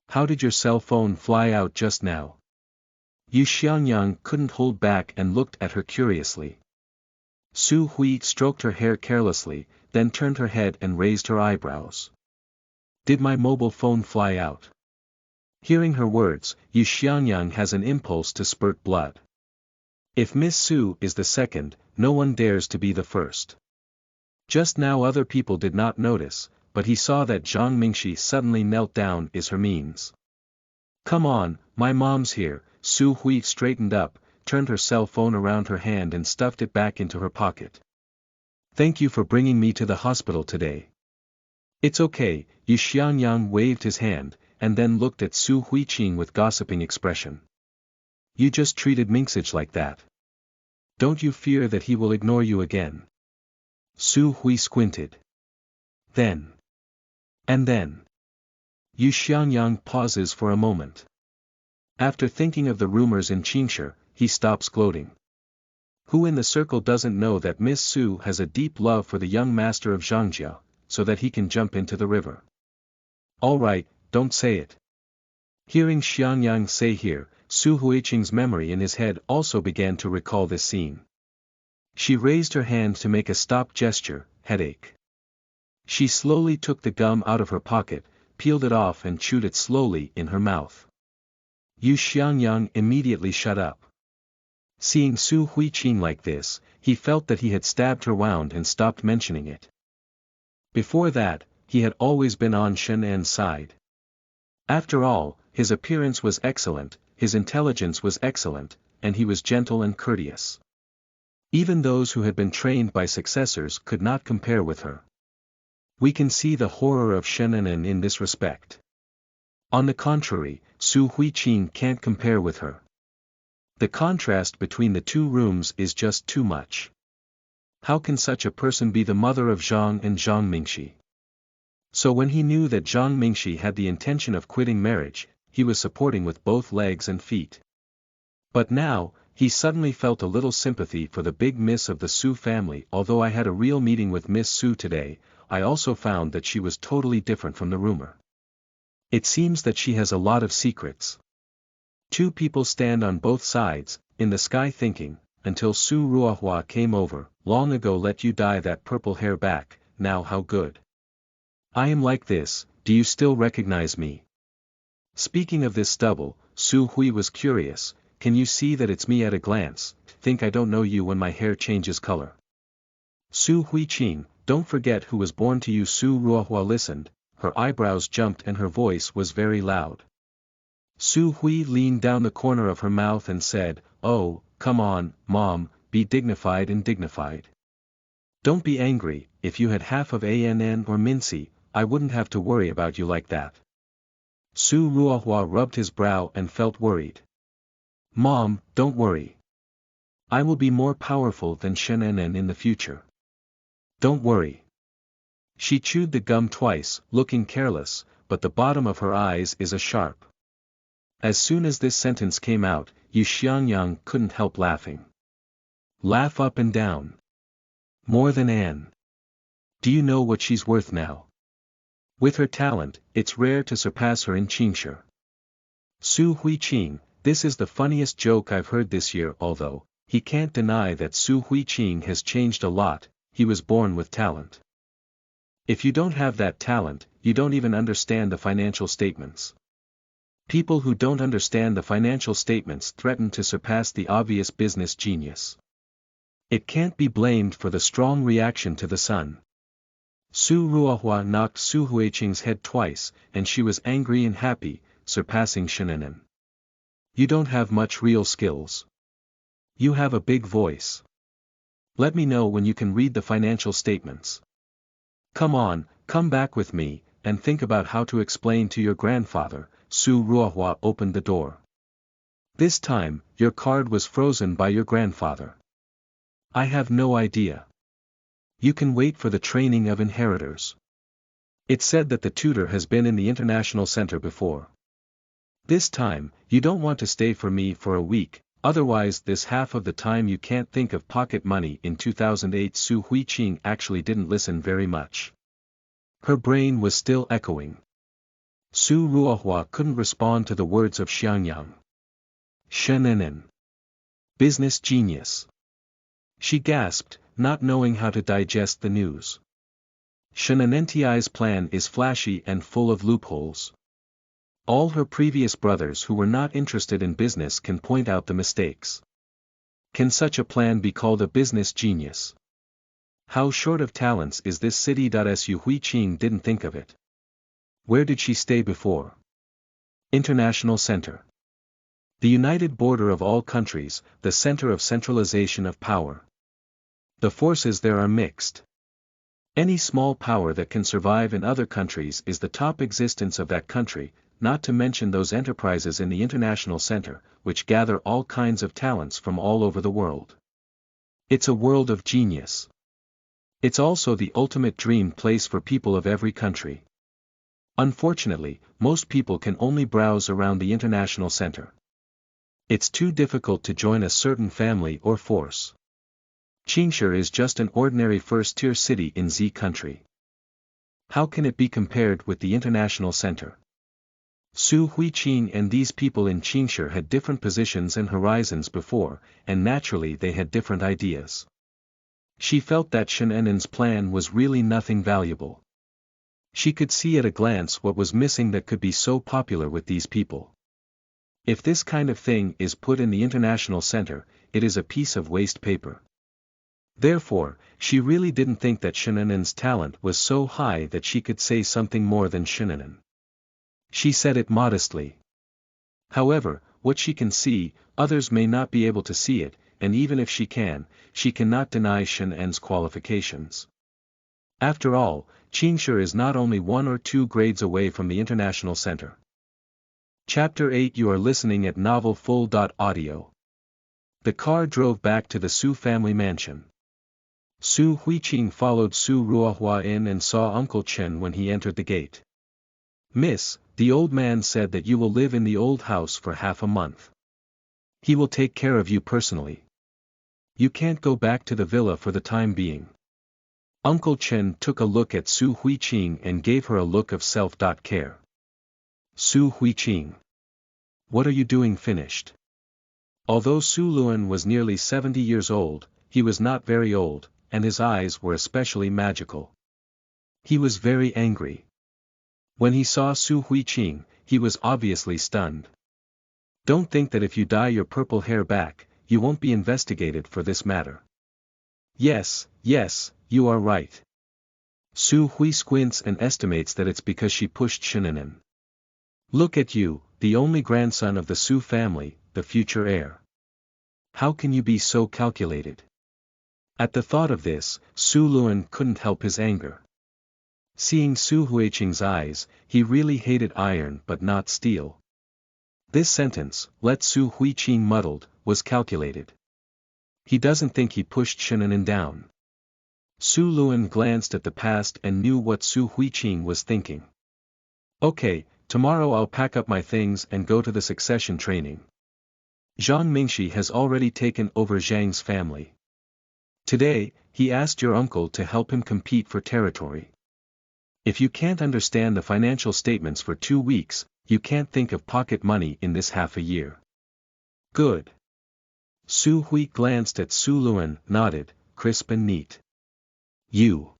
How did your cell phone fly out just now? Yu Xiangyang couldn't hold back and looked at her curiously. Su Hui stroked her hair carelessly, then turned her head and raised her eyebrows. Did my mobile phone fly out? Hearing her words, Yu Xiangyang has an impulse to spurt blood. If Miss Su is the second, no one dares to be the first. Just now other people did not notice, but he saw that Zhang Mingxi suddenly knelt down is her means. Come on, my mom's here. Su Hui straightened up, turned her cell phone around her hand and stuffed it back into her pocket. Thank you for bringing me to the hospital today. It's okay. Yu Xiangyang waved his hand, and then looked at Su Huiqing with gossiping expression. You just treated Mingxi like that. Don't you fear that he will ignore you again? Su Hui squinted. Then. And then. Yu Xiangyang pauses for a moment. After thinking of the rumors in Qingshi, he stops gloating. Who in the circle doesn't know that Miss Su has a deep love for the young master of Zhangjia, so that he can jump into the river? All right, don't say it. Hearing Xiangyang say here, Su Huiqing's memory in his head also began to recall this scene. She raised her hand to make a stop gesture, headache. She slowly took the gum out of her pocket, peeled it off and chewed it slowly in her mouth. Yu Xiangyang immediately shut up. Seeing Su Huiqing like this, he felt that he had stabbed her wound and stopped mentioning it. Before that, he had always been on Shen En's side. After all, his appearance was excellent, his intelligence was excellent, and he was gentle and courteous. Even those who had been trained by successors could not compare with her. We can see the horror of Shen En in this respect. On the contrary, Su Huiqing can't compare with her. The contrast between the two rooms is just too much. How can such a person be the mother of Zhang and Zhang Mingxi? So when he knew that Zhang Mingxi had the intention of quitting marriage, he was supporting with both legs and feet. But now, he suddenly felt a little sympathy for the big miss of the Su family. Although I had a real meeting with Miss Su today, I also found that she was totally different from the rumor. It seems that she has a lot of secrets. Two people stand on both sides, in the sky thinking, until Su Ruohua came over, long ago let you dye that purple hair back, now how good. I am like this, do you still recognize me? Speaking of this stubble, Su Hui was curious, can you see that it's me at a glance, think I don't know you when my hair changes color? Su Hui Qing, don't forget who was born to you. Su Ruohua listened, her eyebrows jumped and her voice was very loud. Su Hui leaned down the corner of her mouth and said, oh, come on, Mom, be dignified and dignified. Don't be angry, if you had half of Ann or Mincy, I wouldn't have to worry about you like that. Su Ruohua rubbed his brow and felt worried. Mom, don't worry. I will be more powerful than Shen in the future. Don't worry. She chewed the gum twice, looking careless, but the bottom of her eyes is a sharp. As soon as this sentence came out, Yu Xiangyang couldn't help laughing. Laugh up and down. More than Anne. Do you know what she's worth now? With her talent, it's rare to surpass her in Qingshi. Su Hui Qing, this is the funniest joke I've heard this year. Although, he can't deny that Su Hui Qing has changed a lot, he was born with talent. If you don't have that talent, you don't even understand the financial statements. People who don't understand the financial statements threaten to surpass the obvious business genius. It can't be blamed for the strong reaction to the sun. Su Ruohua knocked Su Huiqing's head twice, and she was angry and happy, surpassing Shenenen. You don't have much real skills. You have a big voice. Let me know when you can read the financial statements. Come on, come back with me, and think about how to explain to your grandfather. Su Ruohua opened the door. This time, your card was frozen by your grandfather. I have no idea. You can wait for the training of inheritors. It said that the tutor has been in the International Center before. This time, you don't want to stay for me for a week, otherwise this half of the time you can't think of pocket money. In 2008 Su Hui Qing actually didn't listen very much. Her brain was still echoing. Su Ruohua couldn't respond to the words of Xiangyang. Shenenen. Business genius. She gasped, not knowing how to digest the news. Shenenenti's plan is flashy and full of loopholes. All her previous brothers who were not interested in business can point out the mistakes. Can such a plan be called a business genius? How short of talents is this city? Su Hui Qing didn't think of it. Where did she stay before? International Center. The united border of all countries, the center of centralization of power. The forces there are mixed. Any small power that can survive in other countries is the top existence of that country, not to mention those enterprises in the International Center, which gather all kinds of talents from all over the world. It's a world of genius. It's also the ultimate dream place for people of every country. Unfortunately, most people can only browse around the International Center. It's too difficult to join a certain family or force. Qingshi is just an ordinary first-tier city in Z country. How can it be compared with the International Center? Su Hui Qing and these people in Qingshi had different positions and horizons before, and naturally they had different ideas. She felt that Shenenen's plan was really nothing valuable. She could see at a glance what was missing that could be so popular with these people. If this kind of thing is put in the International Center, it is a piece of waste paper. Therefore, she really didn't think that Shenenen's talent was so high that she could say something more than Shenenen. She said it modestly. However, what she can see, others may not be able to see it, and even if she cannot deny Shenenen's qualifications. After all, Qingshi is not only 1 or 2 grades away from the International Center. Chapter 8 You are listening at novelfull.audio. The car drove back to the Su family mansion. Su Huiqing followed Su Ruohua in and saw Uncle Chen when he entered the gate. "Miss, the old man said that you will live in the old house for half a month. He will take care of you personally. You can't go back to the villa for the time being." Uncle Chen took a look at Su Huiqing and gave her a look of self-care. "Su Huiqing. What are you doing finished?" Although Su Luan was nearly 70 years old, he was not very old, and his eyes were especially magical. He was very angry. When he saw Su Huiqing, he was obviously stunned. "Don't think that if you dye your purple hair back, you won't be investigated for this matter." Yes, you are right." Su Hui squints and estimates that it's because she pushed Shin'an. "Look at you, the only grandson of the Su family, the future heir. How can you be so calculated?" At the thought of this, Su Luan couldn't help his anger. Seeing Su Huiqing's eyes, he really hated iron but not steel. This sentence, let Su Huiqing muddled, was calculated. He doesn't think he pushed Shin'an down. Su Luan glanced at the past and knew what Su Huiqing was thinking. "Okay, tomorrow I'll pack up my things and go to the succession training. Zhang Mingshi has already taken over Zhang's family. Today, he asked your uncle to help him compete for territory. If you can't understand the financial statements for 2 weeks, you can't think of pocket money in this half a year." "Good." Su Hui glanced at Su Luan, nodded, crisp and neat. "You."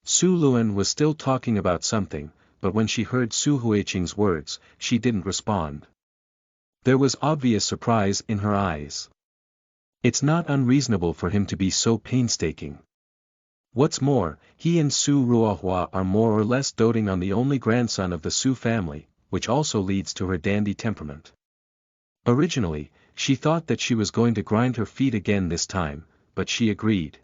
Su Luan was still talking about something, but when she heard Su Huiqing's words, she didn't respond. There was obvious surprise in her eyes. It's not unreasonable for him to be so painstaking. What's more, he and Su Ruohua are more or less doting on the only grandson of the Su family, which also leads to her dandy temperament. Originally, she thought that she was going to grind her feet again this time, but she agreed.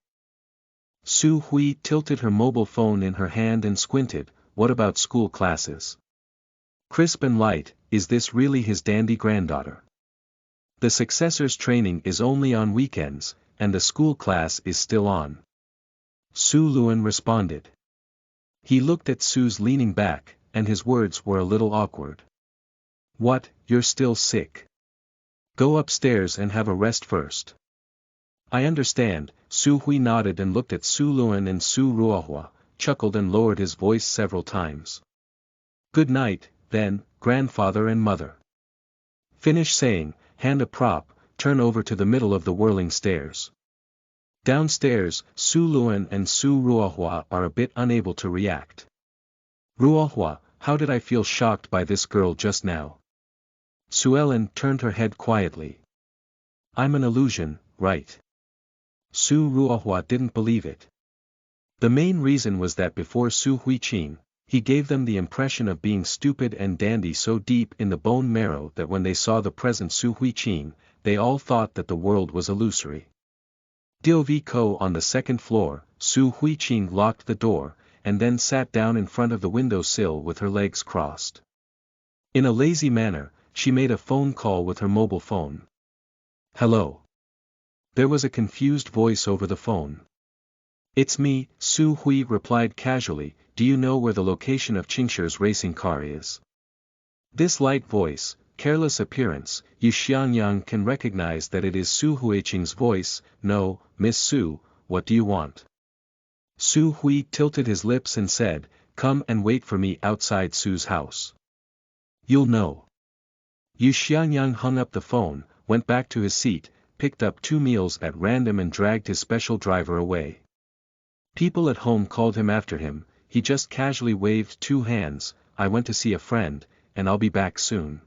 Su Hui tilted her mobile phone in her hand and squinted. What about school classes? Crisp and light, is this really his dandy granddaughter? The successor's training is only on weekends, and the school class is still on. Su Luan responded. He looked at Su's leaning back, and his words were a little awkward. "What, you're still sick? Go upstairs and have a rest first." "I understand." Su Hui nodded and looked at Su Luan and Su Ruohua, chuckled and lowered his voice several times. "Good night, then, grandfather and mother." Finish saying, hand a prop, turn over to the middle of the whirling stairs. Downstairs, Su Luan and Su Ruohua are a bit unable to react. "Ruohua, how did I feel shocked by this girl just now?" Su Ellen turned her head quietly. "I'm an illusion, right?" Su Ruohua didn't believe it. The main reason was that before Su Huiqing, he gave them the impression of being stupid and dandy so deep in the bone marrow that when they saw the present Su Huiqing, they all thought that the world was illusory. Diovico on the second floor, Su Huiqing locked the door, and then sat down in front of the window sill with her legs crossed. In a lazy manner, she made a phone call with her mobile phone. "Hello." There was a confused voice over the phone. "It's me," Su Hui replied casually. "Do you know where the location of Qingshi's racing car is?" This light voice, careless appearance, Yu Xianyang can recognize that it is Su Huiqing's voice. "No, Miss Su, what do you want?" Su Hui tilted his lips and said, "Come and wait for me outside Su's house. You'll know." Yu Xianyang hung up the phone, went back to his seat, picked up 2 meals at random and dragged his special driver away. People at home called him after him. He just casually waved 2 hands. "I went to see a friend, and I'll be back soon."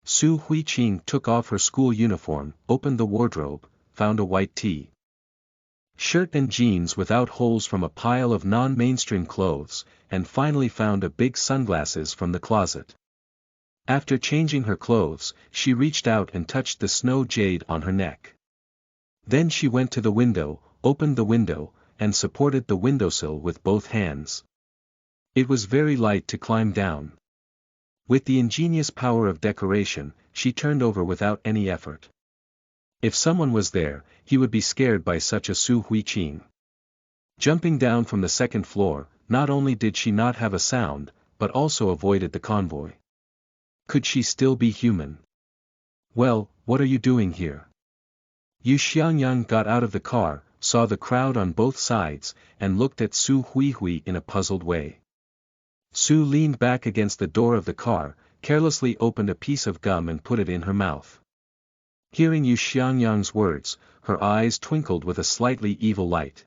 Su Huiqing took off her school uniform, opened the wardrobe, found a white t-shirt and jeans without holes from a pile of non-mainstream clothes, and finally found a big sunglasses from the closet. After changing her clothes, she reached out and touched the snow jade on her neck. Then she went to the window, opened the window, and supported the windowsill with both hands. It was very light to climb down. With the ingenious power of decoration, she turned over without any effort. If someone was there, he would be scared by such a Su Huiqing. Jumping down from the second floor, not only did she not have a sound, but also avoided the convoy. Could she still be human? Well, what are you doing here? Yu Xiangyang got out of the car, saw the crowd on both sides, and looked at Su Huihui in a puzzled way. Su leaned back against the door of the car, carelessly opened a piece of gum and put it in her mouth. Hearing Yu Xiangyang's words, her eyes twinkled with a slightly evil light.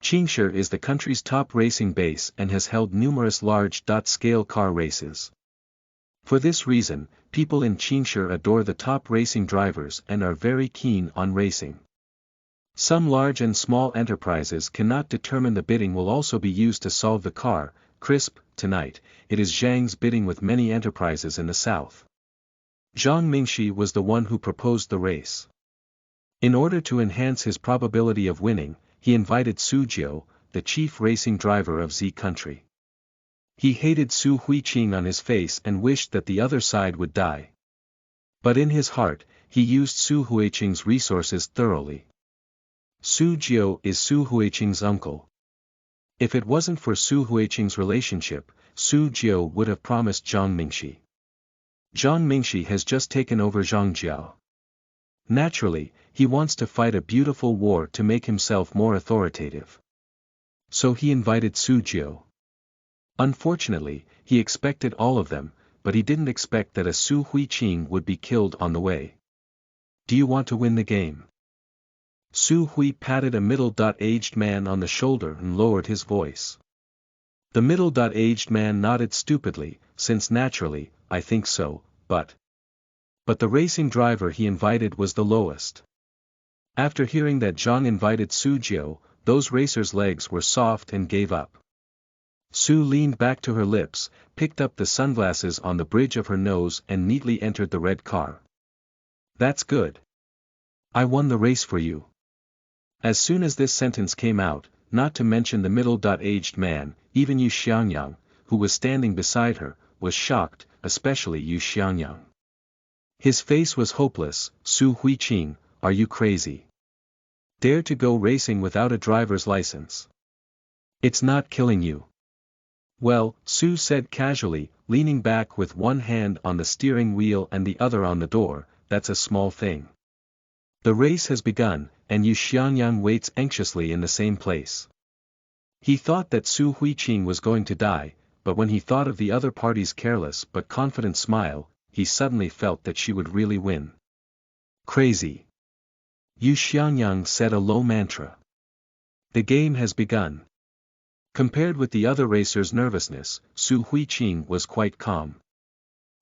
Qingshi is the country's top racing base and has held numerous large-scale car races. For this reason, people in Qingshi adore the top racing drivers and are very keen on racing. Some large and small enterprises cannot determine the bidding will also be used to solve the car. Crisp, tonight, it is Zhang's bidding with many enterprises in the south. Zhang Mingxi was the one who proposed the race. In order to enhance his probability of winning, he invited Su Jiu, the chief racing driver of Z country. He hated Su Huiqing on his face and wished that the other side would die. But in his heart, he used Su Huiqing's resources thoroughly. Su Jiu is Su Huiqing's uncle. If it wasn't for Su Huiqing's relationship, Su Jiu would have promised Zhang Mingxi. Zhang Mingxi has just taken over Zhangjiao. Naturally, he wants to fight a beautiful war to make himself more authoritative. So he invited Su Jiu. Unfortunately, he expected all of them, but he didn't expect that a Su Huiqing would be killed on the way. Do you want to win the game? Su Hui patted a middle-aged man on the shoulder and lowered his voice. The middle-aged man nodded stupidly, since naturally, I think so, but the racing driver he invited was the lowest. After hearing that Zhang invited Su Jiu, those racers' legs were soft and gave up. Su leaned back to her lips, picked up the sunglasses on the bridge of her nose and neatly entered the red car. That's good. I won the race for you. As soon as this sentence came out, not to mention the middle-aged man, even Yu Xiangyang, who was standing beside her, was shocked, especially Yu Xiangyang. His face was hopeless. Su Huiqing, are you crazy? Dare to go racing without a driver's license? It's not killing you. Well, Su said casually, leaning back with one hand on the steering wheel and the other on the door, that's a small thing. The race has begun, and Yu Xiangyang waits anxiously in the same place. He thought that Su Huiqing was going to die, but when he thought of the other party's careless but confident smile, he suddenly felt that she would really win. Crazy. Yu Xiangyang said a low mantra. The game has begun. Compared with the other racers' nervousness, Su Huiqing was quite calm.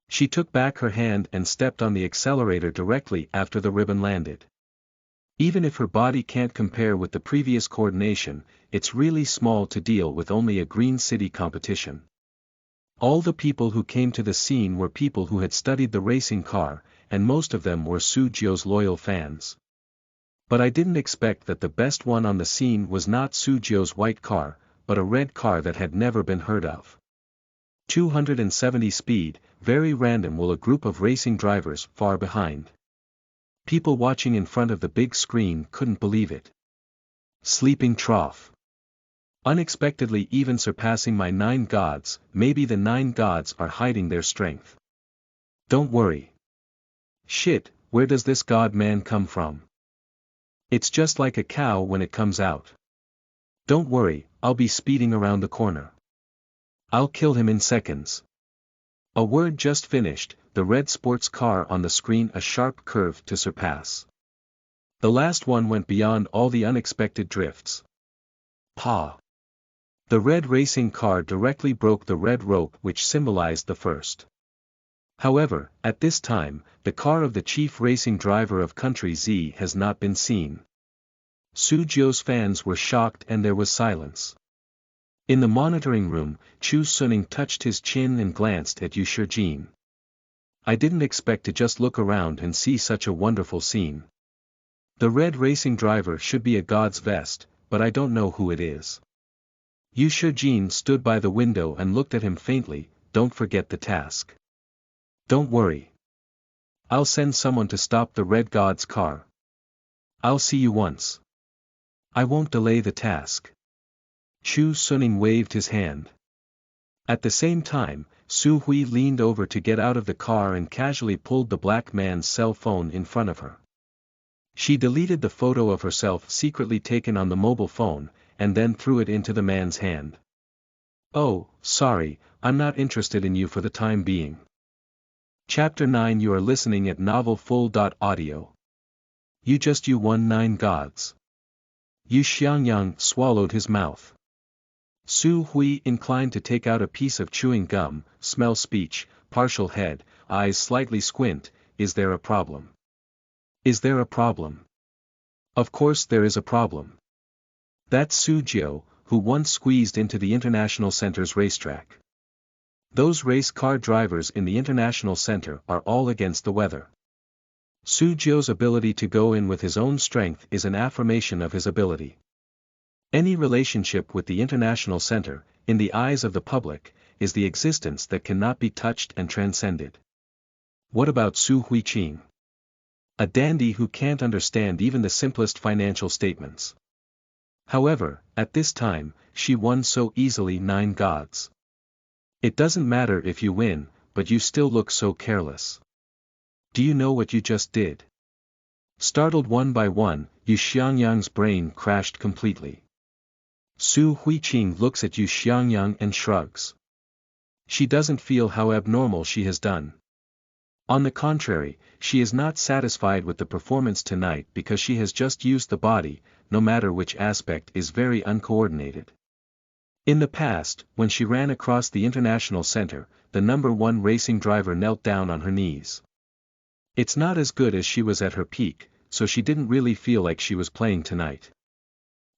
She took back her hand and stepped on the accelerator directly after the ribbon landed. Even if her body can't compare with the previous coordination, it's really small to deal with only a green city competition. All the people who came to the scene were people who had studied the racing car, and most of them were Su Jiu's loyal fans. But I didn't expect that the best one on the scene was not Su Jiu's white car, but a red car that had never been heard of. 270 speed, very random will a group of racing drivers far behind. People watching in front of the big screen couldn't believe it. Sleeping trough. Unexpectedly even surpassing my 9 gods, maybe the 9 gods are hiding their strength. Don't worry. Shit, where does this god man come from? It's just like a cow when it comes out. Don't worry, I'll be speeding around the corner. I'll kill him in seconds. A word just finished, the red sports car on the screen a sharp curve to surpass. The last one went beyond all the unexpected drifts. Pa! The red racing car directly broke the red rope which symbolized the first. However, at this time, the car of the chief racing driver of country Z has not been seen. Su Jiu's fans were shocked and there was silence. In the monitoring room, Chu Suning touched his chin and glanced at Yu Shijin. I didn't expect to just look around and see such a wonderful scene. The red racing driver should be a god's vest, but I don't know who it is. Yu Shijin stood by the window and looked at him faintly. Don't forget the task. Don't worry. I'll send someone to stop the red god's car. I'll see you once. I won't delay the task. Chu Suning waved his hand. At the same time, Su Hui leaned over to get out of the car and casually pulled the black man's cell phone in front of her. She deleted the photo of herself secretly taken on the mobile phone, and then threw it into the man's hand. Oh, sorry, I'm not interested in you for the time being. Chapter 9. You are listening at novelfull.audio. You 19 gods. Yu Xiangyang swallowed his mouth. Su Hui inclined to take out a piece of chewing gum, smell speech, partial head, eyes slightly squint. Is there a problem? Is there a problem? Of course there is a problem. That's Su Jiu, who once squeezed into the International Center's racetrack. Those race car drivers in the International Center are all against the weather. Su Jiu's ability to go in with his own strength is an affirmation of his ability. Any relationship with the International Center, in the eyes of the public, is the existence that cannot be touched and transcended. What about Su Huiqing? A dandy who can't understand even the simplest financial statements. However, at this time, she won so easily 9 gods. It doesn't matter if you win, but you still look so careless. Do you know what you just did? Startled one by one, Yu Xiangyang's brain crashed completely. Su Huiqing looks at Yu Xiangyang and shrugs. She doesn't feel how abnormal she has done. On the contrary, she is not satisfied with the performance tonight because she has just used the body, no matter which aspect is very uncoordinated. In the past, when she ran across the International Center, the #1 racing driver knelt down on her knees. It's not as good as she was at her peak, so she didn't really feel like she was playing tonight.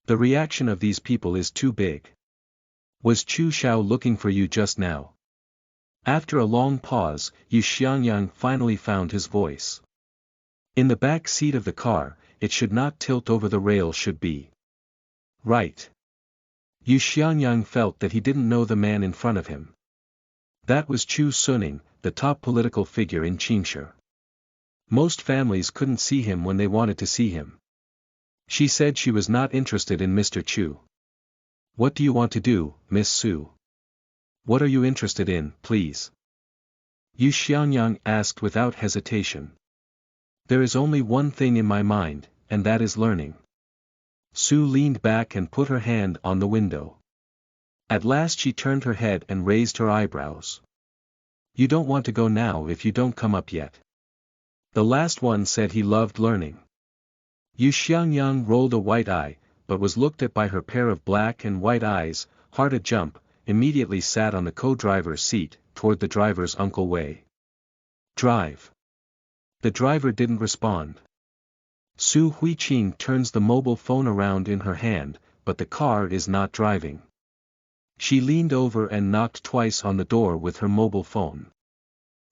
The reaction of these people is too big. Was Chu Xiao looking for you just now? After a long pause, Yu Xiangyang finally found his voice. In the back seat of the car, it should not tilt over the rail should be. Right. Yu Xiangyang felt that he didn't know the man in front of him. That was Chu Suning, the top political figure in Qingshi. Most families couldn't see him when they wanted to see him. She said she was not interested in Mr. Chu. What do you want to do, Miss Su? What are you interested in, please? Yu Xiangyang asked without hesitation. There is only one thing in my mind, and that is learning. Su leaned back and put her hand on the window. At last she turned her head and raised her eyebrows. You don't want to go now if you don't come up yet. The last one said he loved learning. Yu Xiangyang rolled a white eye, but was looked at by her pair of black and white eyes, heart a jump, immediately sat on the co-driver's seat, toward the driver's uncle way. Drive. The driver didn't respond. Su Huiqing turns the mobile phone around in her hand, but the car is not driving. She leaned over and knocked twice on the door with her mobile phone.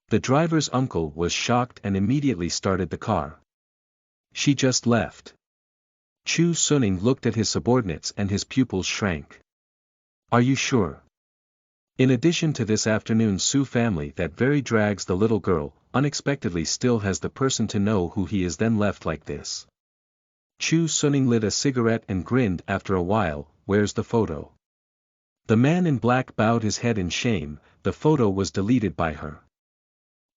The driver's uncle was shocked and immediately started the car. She just left. Chu Suning looked at his subordinates and his pupils shrank. Are you sure? In addition to this afternoon's Su family that very drags the little girl, unexpectedly still has the person to know who he is then left like this. Chu Suning lit a cigarette and grinned after a while. Where's the photo? The man in black bowed his head in shame. The photo was deleted by her.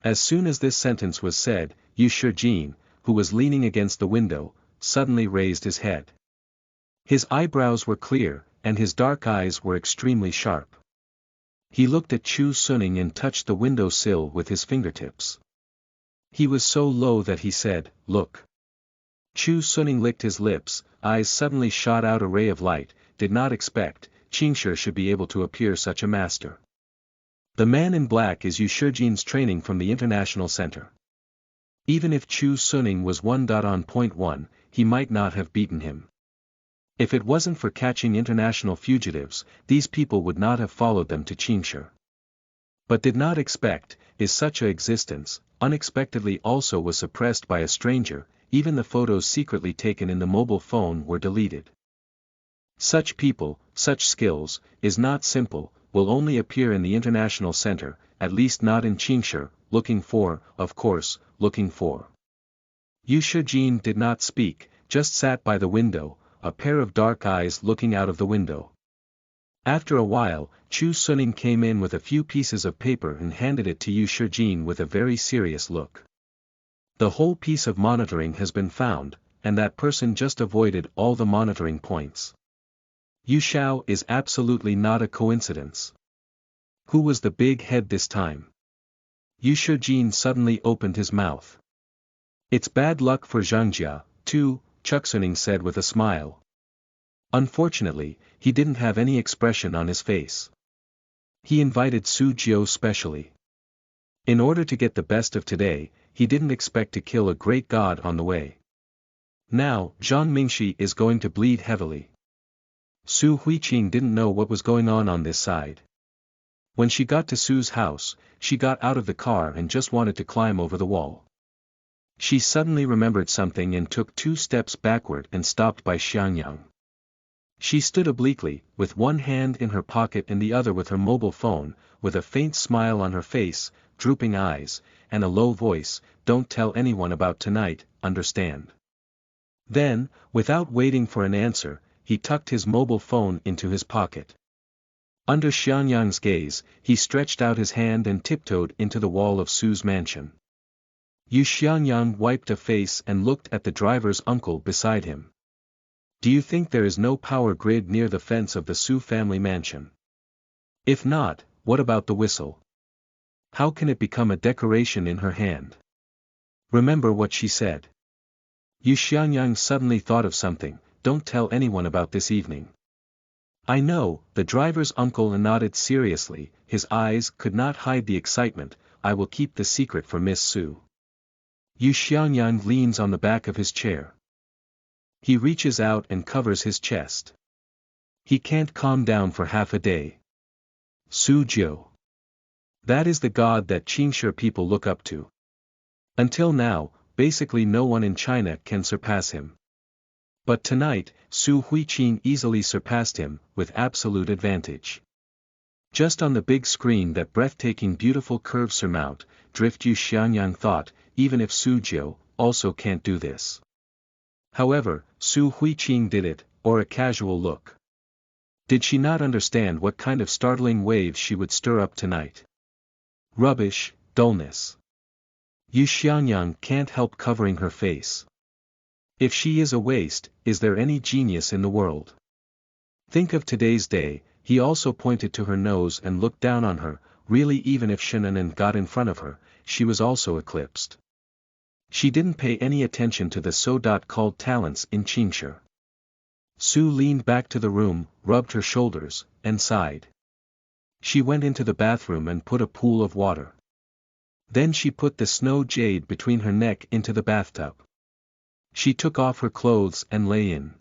As soon as this sentence was said, Yu Shijin, who was leaning against the window, suddenly raised his head. His eyebrows were clear, and his dark eyes were extremely sharp. He looked at Chu Suning and touched the window sill with his fingertips. He was so low that he said, "Look." Chu Suning licked his lips, eyes suddenly shot out a ray of light, did not expect Qingshi should be able to appear such a master. The man in black is Yu Shijin's training from the International Center. Even if Chu Suning was 1.1, he might not have beaten him. If it wasn't for catching international fugitives, these people would not have followed them to Qingshi. But did not expect, is such a existence, unexpectedly also was suppressed by a stranger, even the photos secretly taken in the mobile phone were deleted. Such people, such skills, is not simple, will only appear in the International Center, at least not in Qingshi, looking for, of course, looking for. Yu Shijin did not speak, just sat by the window, a pair of dark eyes looking out of the window. After a while, Chu Suning came in with a few pieces of paper and handed it to Yu Shijin with a very serious look. The whole piece of monitoring has been found, and that person just avoided all the monitoring points. Yu Xiao is absolutely not a coincidence. Who was the big head this time? Yu Shijin suddenly opened his mouth. It's bad luck for Zhangjia, too, Chuksuning said with a smile. Unfortunately, he didn't have any expression on his face. He invited Su Jiao specially. In order to get the best of today, he didn't expect to kill a great god on the way. Now, Zhang Mingxi is going to bleed heavily. Su Huiqing didn't know what was going on this side. When she got to Su's house, she got out of the car and just wanted to climb over the wall. She suddenly remembered something and took 2 steps backward and stopped by Xiangyang. She stood obliquely, with one hand in her pocket and the other with her mobile phone, with a faint smile on her face, drooping eyes, and a low voice, "Don't tell anyone about tonight, understand?" Then, without waiting for an answer, he tucked his mobile phone into his pocket. Under Xiangyang's gaze, he stretched out his hand and tiptoed into the wall of Su's mansion. Yu Xiangyang wiped a face and looked at the driver's uncle beside him. Do you think there is no power grid near the fence of the Su family mansion? If not, what about the whistle? How can it become a decoration in her hand? Remember what she said. Yu Xiangyang suddenly thought of something. Don't tell anyone about this evening. I know, the driver's uncle nodded seriously, his eyes could not hide the excitement. I will keep the secret for Miss Su. Yu Xiangyang leans on the back of his chair. He reaches out and covers his chest. He can't calm down for half a day. Su Jiao. That is the god that Qingshi people look up to. Until now, basically no one in China can surpass him. But tonight, Su Huiqing easily surpassed him, with absolute advantage. Just on the big screen that breathtaking beautiful curves surmount, drift Yu Xiangyang thought, even if Su Jiao also can't do this. However, Su Huiqing did it, or a casual look. Did she not understand what kind of startling waves she would stir up tonight? Rubbish, dullness. Yu Xiangyang can't help covering her face. If she is a waste, is there any genius in the world? Think of today's day. He also pointed to her nose and looked down on her. Really, even if Shannon got in front of her, she was also eclipsed. She didn't pay any attention to the so-called talents in Qingshi. Su leaned back to the room, rubbed her shoulders, and sighed. She went into the bathroom and put a pool of water. Then she put the snow jade between her neck into the bathtub. She took off her clothes and lay in.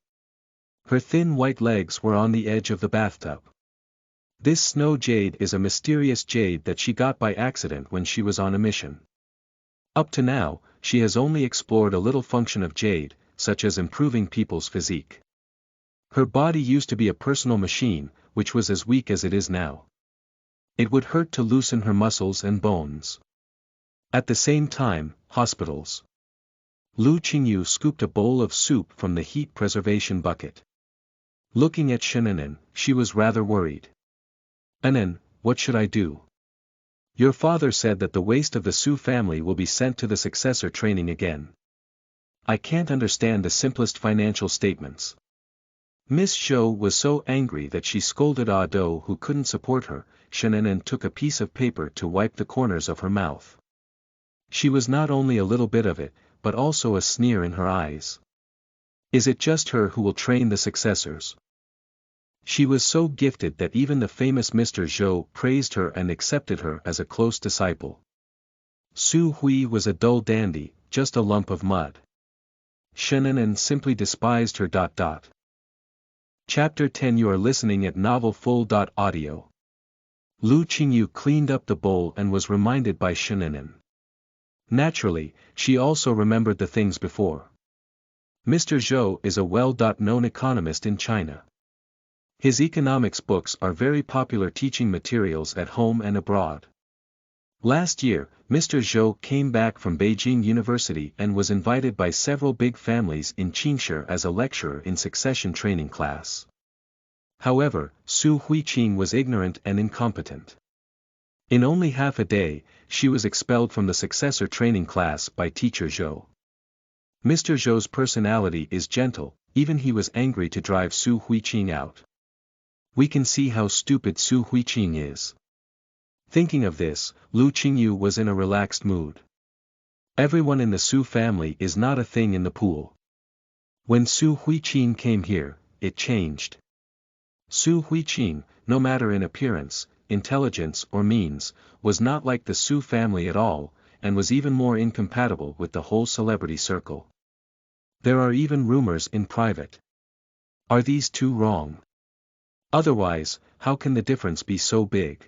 Her thin white legs were on the edge of the bathtub. This snow jade is a mysterious jade that she got by accident when she was on a mission. Up to now, she has only explored a little function of jade, such as improving people's physique. Her body used to be a personal machine, which was as weak as it is now. It would hurt to loosen her muscles and bones. At the same time, hospitals. Lu Qingyu scooped a bowl of soup from the heat preservation bucket. Looking at Shannon, she was rather worried. Anan, what should I do? Your father said that the waste of the Su family will be sent to the successor training again. I can't understand the simplest financial statements. Miss Zhou was so angry that she scolded Ah Do, who couldn't support her. Shannon took a piece of paper to wipe the corners of her mouth. She was not only a little bit of it, but also a sneer in her eyes. Is it just her who will train the successors? She was so gifted that even the famous Mr. Zhou praised her and accepted her as a close disciple. Su Hui was a dull dandy, just a lump of mud. Shannon simply despised her. Chapter 10. You are listening at novelfull.audio. Lu Qingyu cleaned up the bowl and was reminded by Shannon. Naturally, she also remembered the things before. Mr. Zhou is a well-known economist in China. His economics books are very popular teaching materials at home and abroad. Last year, Mr. Zhou came back from Beijing University and was invited by several big families in Qingshi as a lecturer in succession training class. However, Su Huiqing was ignorant and incompetent. In only half a day, she was expelled from the successor training class by teacher Zhou. Mr. Zhou's personality is gentle, even he was angry to drive Su Huiqing out. We can see how stupid Su Huiqing is. Thinking of this, Lu Qingyu was in a relaxed mood. Everyone in the Su family is not a thing in the pool. When Su Huiqing came here, it changed. Su Huiqing, no matter in appearance, intelligence or means, was not like the Su family at all, and was even more incompatible with the whole celebrity circle. There are even rumors in private. Are these two wrong? Otherwise, how can the difference be so big?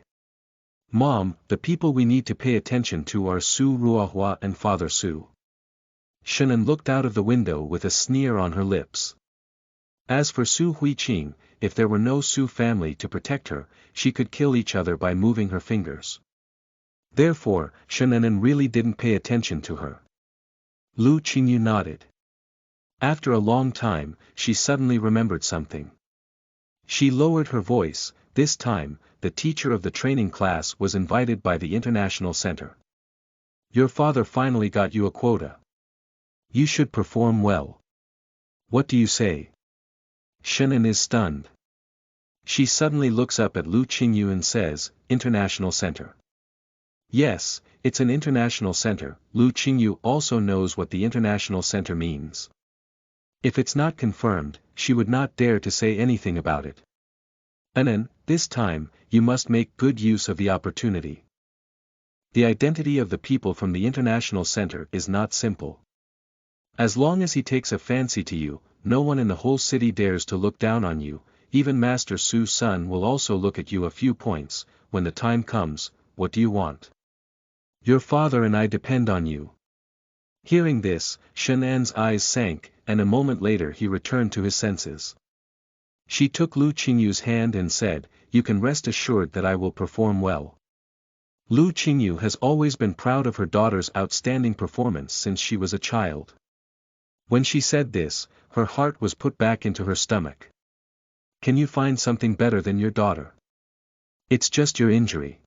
Mom, the people we need to pay attention to are Su Ruohua and Father Su. Shannon looked out of the window with a sneer on her lips. As for Su Huiqing, if there were no Su family to protect her, she could kill each other by moving her fingers. Therefore, Shannon really didn't pay attention to her. Lu Qingyu nodded. After a long time, she suddenly remembered something. She lowered her voice. This time, the teacher of the training class was invited by the International Center. Your father finally got you a quota. You should perform well. What do you say? Shannon is stunned. She suddenly looks up at Lu Qingyu and says, International Center. Yes, it's an international center. Lu Qingyu also knows what the International Center means. If it's not confirmed, she would not dare to say anything about it. Anan, this time, you must make good use of the opportunity. The identity of the people from the International Center is not simple. As long as he takes a fancy to you, no one in the whole city dares to look down on you. Even Master Su's son will also look at you a few points. When the time comes, what do you want? Your father and I depend on you. Hearing this, Shannon's eyes sank, and a moment later he returned to his senses. She took Lu Qingyu's hand and said, You can rest assured that I will perform well. Lu Qingyu has always been proud of her daughter's outstanding performance since she was a child. When she said this, her heart was put back into her stomach. Can you find something better than your daughter? It's just your injury.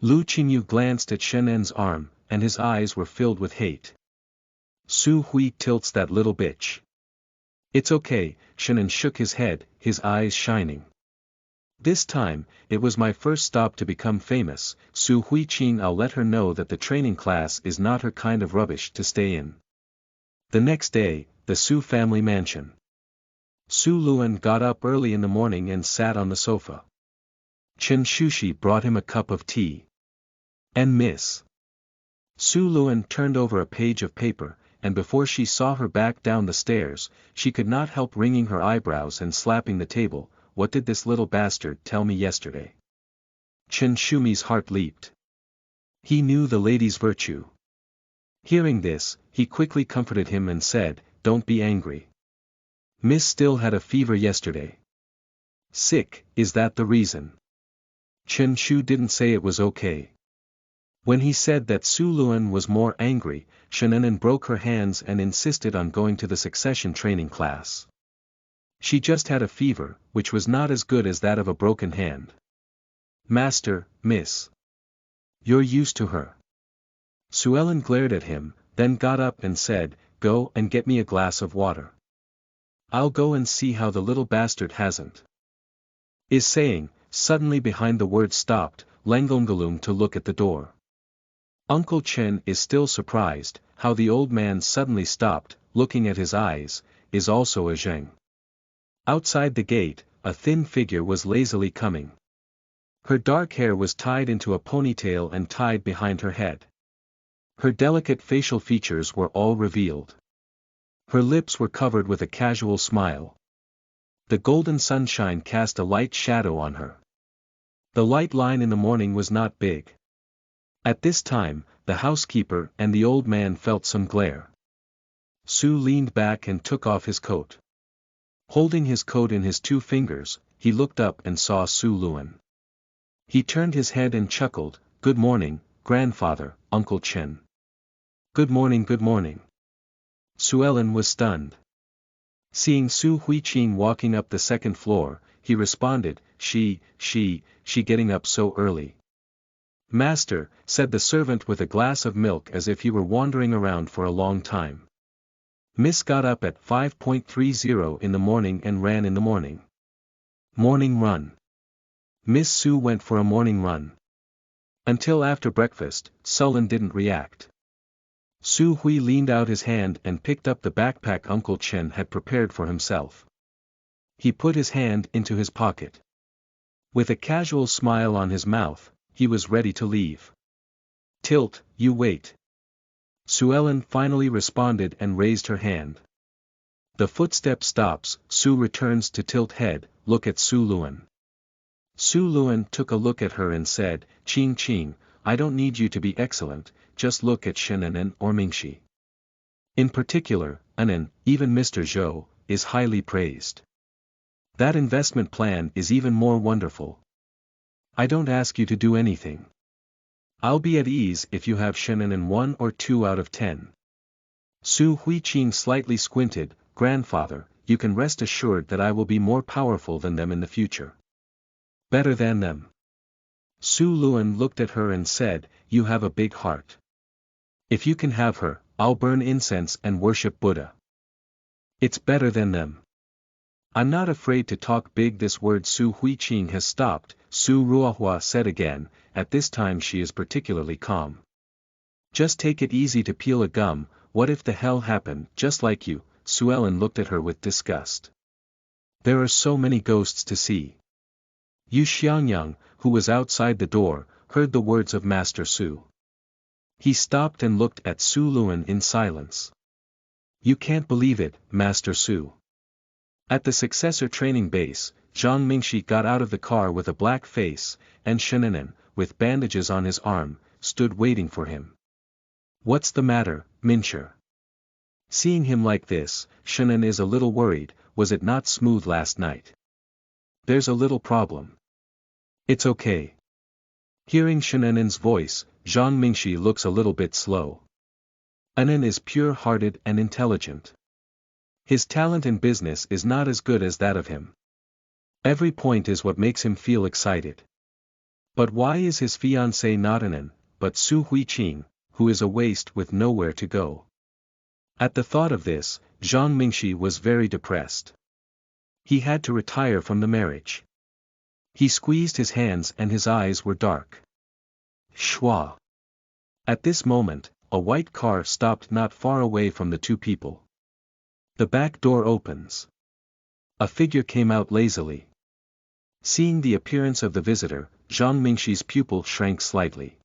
Lu Qingyu glanced at Shannon's arm, and his eyes were filled with hate. Su Hui tilts that little bitch. It's okay, Shannon shook his head, his eyes shining. This time, it was my first stop to become famous. Su Huiqing, I'll let her know that the training class is not her kind of rubbish to stay in. The next day, the Su family mansion. Su Luan got up early in the morning and sat on the sofa. Chen Shushi brought him a cup of tea. And Miss Su Luan turned over a page of paper, and before she saw her back down the stairs, she could not help wringing her eyebrows and slapping the table. What did this little bastard tell me yesterday? Chen Shumi's heart leaped. He knew the lady's virtue. Hearing this, he quickly comforted him and said, Don't be angry. Miss still had a fever yesterday. Sick, is that the reason? Chen Shu didn't say it was okay. When he said that Su Luan was more angry, Shannon broke her hands and insisted on going to the succession training class. She just had a fever, which was not as good as that of a broken hand. Master, Miss. You're used to her. Su Ellen glared at him, then got up and said, Go and get me a glass of water. I'll go and see how the little bastard hasn't. Is saying, suddenly behind the word stopped, Langongaloom to look at the door. Uncle Chen is still surprised, how the old man suddenly stopped, looking at his eyes, is also a zheng. Outside the gate, a thin figure was lazily coming. Her dark hair was tied into a ponytail and tied behind her head. Her delicate facial features were all revealed. Her lips were covered with a casual smile. The golden sunshine cast a light shadow on her. The light line in the morning was not big. At this time, the housekeeper and the old man felt some glare. Su leaned back and took off his coat. Holding his coat in his 2 fingers, he looked up and saw Su Luan. He turned his head and chuckled, Good morning, grandfather, Uncle Chen. Good morning, good morning. Su Ellen was stunned. Seeing Su Huiqing walking up the second floor, he responded, she getting up so early. Master, said the servant with a glass of milk as if he were wandering around for a long time. Miss got up at 5:30 in the morning and ran in the morning. Morning run. Miss Su went for a morning run. Until after breakfast, Sullen didn't react. Su Hui leaned out his hand and picked up the backpack Uncle Chen had prepared for himself. He put his hand into his pocket. With a casual smile on his mouth, he was ready to leave. Tilt, you wait. Su Ellen finally responded and raised her hand. The footstep stops, Su returns to tilt head, look at Su Luan. Su Luan took a look at her and said, Qing Qing, I don't need you to be excellent, just look at Shen Anen or Mingxi. In particular, Anen, even Mr. Zhou, is highly praised. That investment plan is even more wonderful. I don't ask you to do anything. I'll be at ease if you have Shen Anen 1 or 2 out of 10. Su Huiqing slightly squinted, grandfather, you can rest assured that I will be more powerful than them in the future. Better than them. Su Luan looked at her and said, you have a big heart. If you can have her, I'll burn incense and worship Buddha. It's better than them. I'm not afraid to talk big. This word Su Huiqing has stopped, Su Ruohua said again, at this time she is particularly calm. Just take it easy to peel a gum, what if the hell happened just like you? Su Ellen looked at her with disgust. There are so many ghosts to see. Yu Xiangyang, who was outside the door, heard the words of Master Su. He stopped and looked at Su Luan in silence. You can't believe it, Master Su. At the successor training base, Zhang Mingxi got out of the car with a black face, and Shen Anen, with bandages on his arm, stood waiting for him. What's the matter, Mincher? Seeing him like this, Shen Anen is a little worried, was it not smooth last night? There's a little problem. It's okay. Hearing Shen Anen's voice, Zhang Mingxi looks a little bit slow. Anen is pure-hearted and intelligent. His talent in business is not as good as that of him. Every point is what makes him feel excited. But why is his fiancée not Anen, but Su Huiqing, who is a waste with nowhere to go? At the thought of this, Zhang Mingxi was very depressed. He had to retire from the marriage. He squeezed his hands and his eyes were dark. Schwa. At this moment, a white car stopped not far away from the two people. The back door opens. A figure came out lazily. Seeing the appearance of the visitor, Zhang Mingxi's pupil shrank slightly.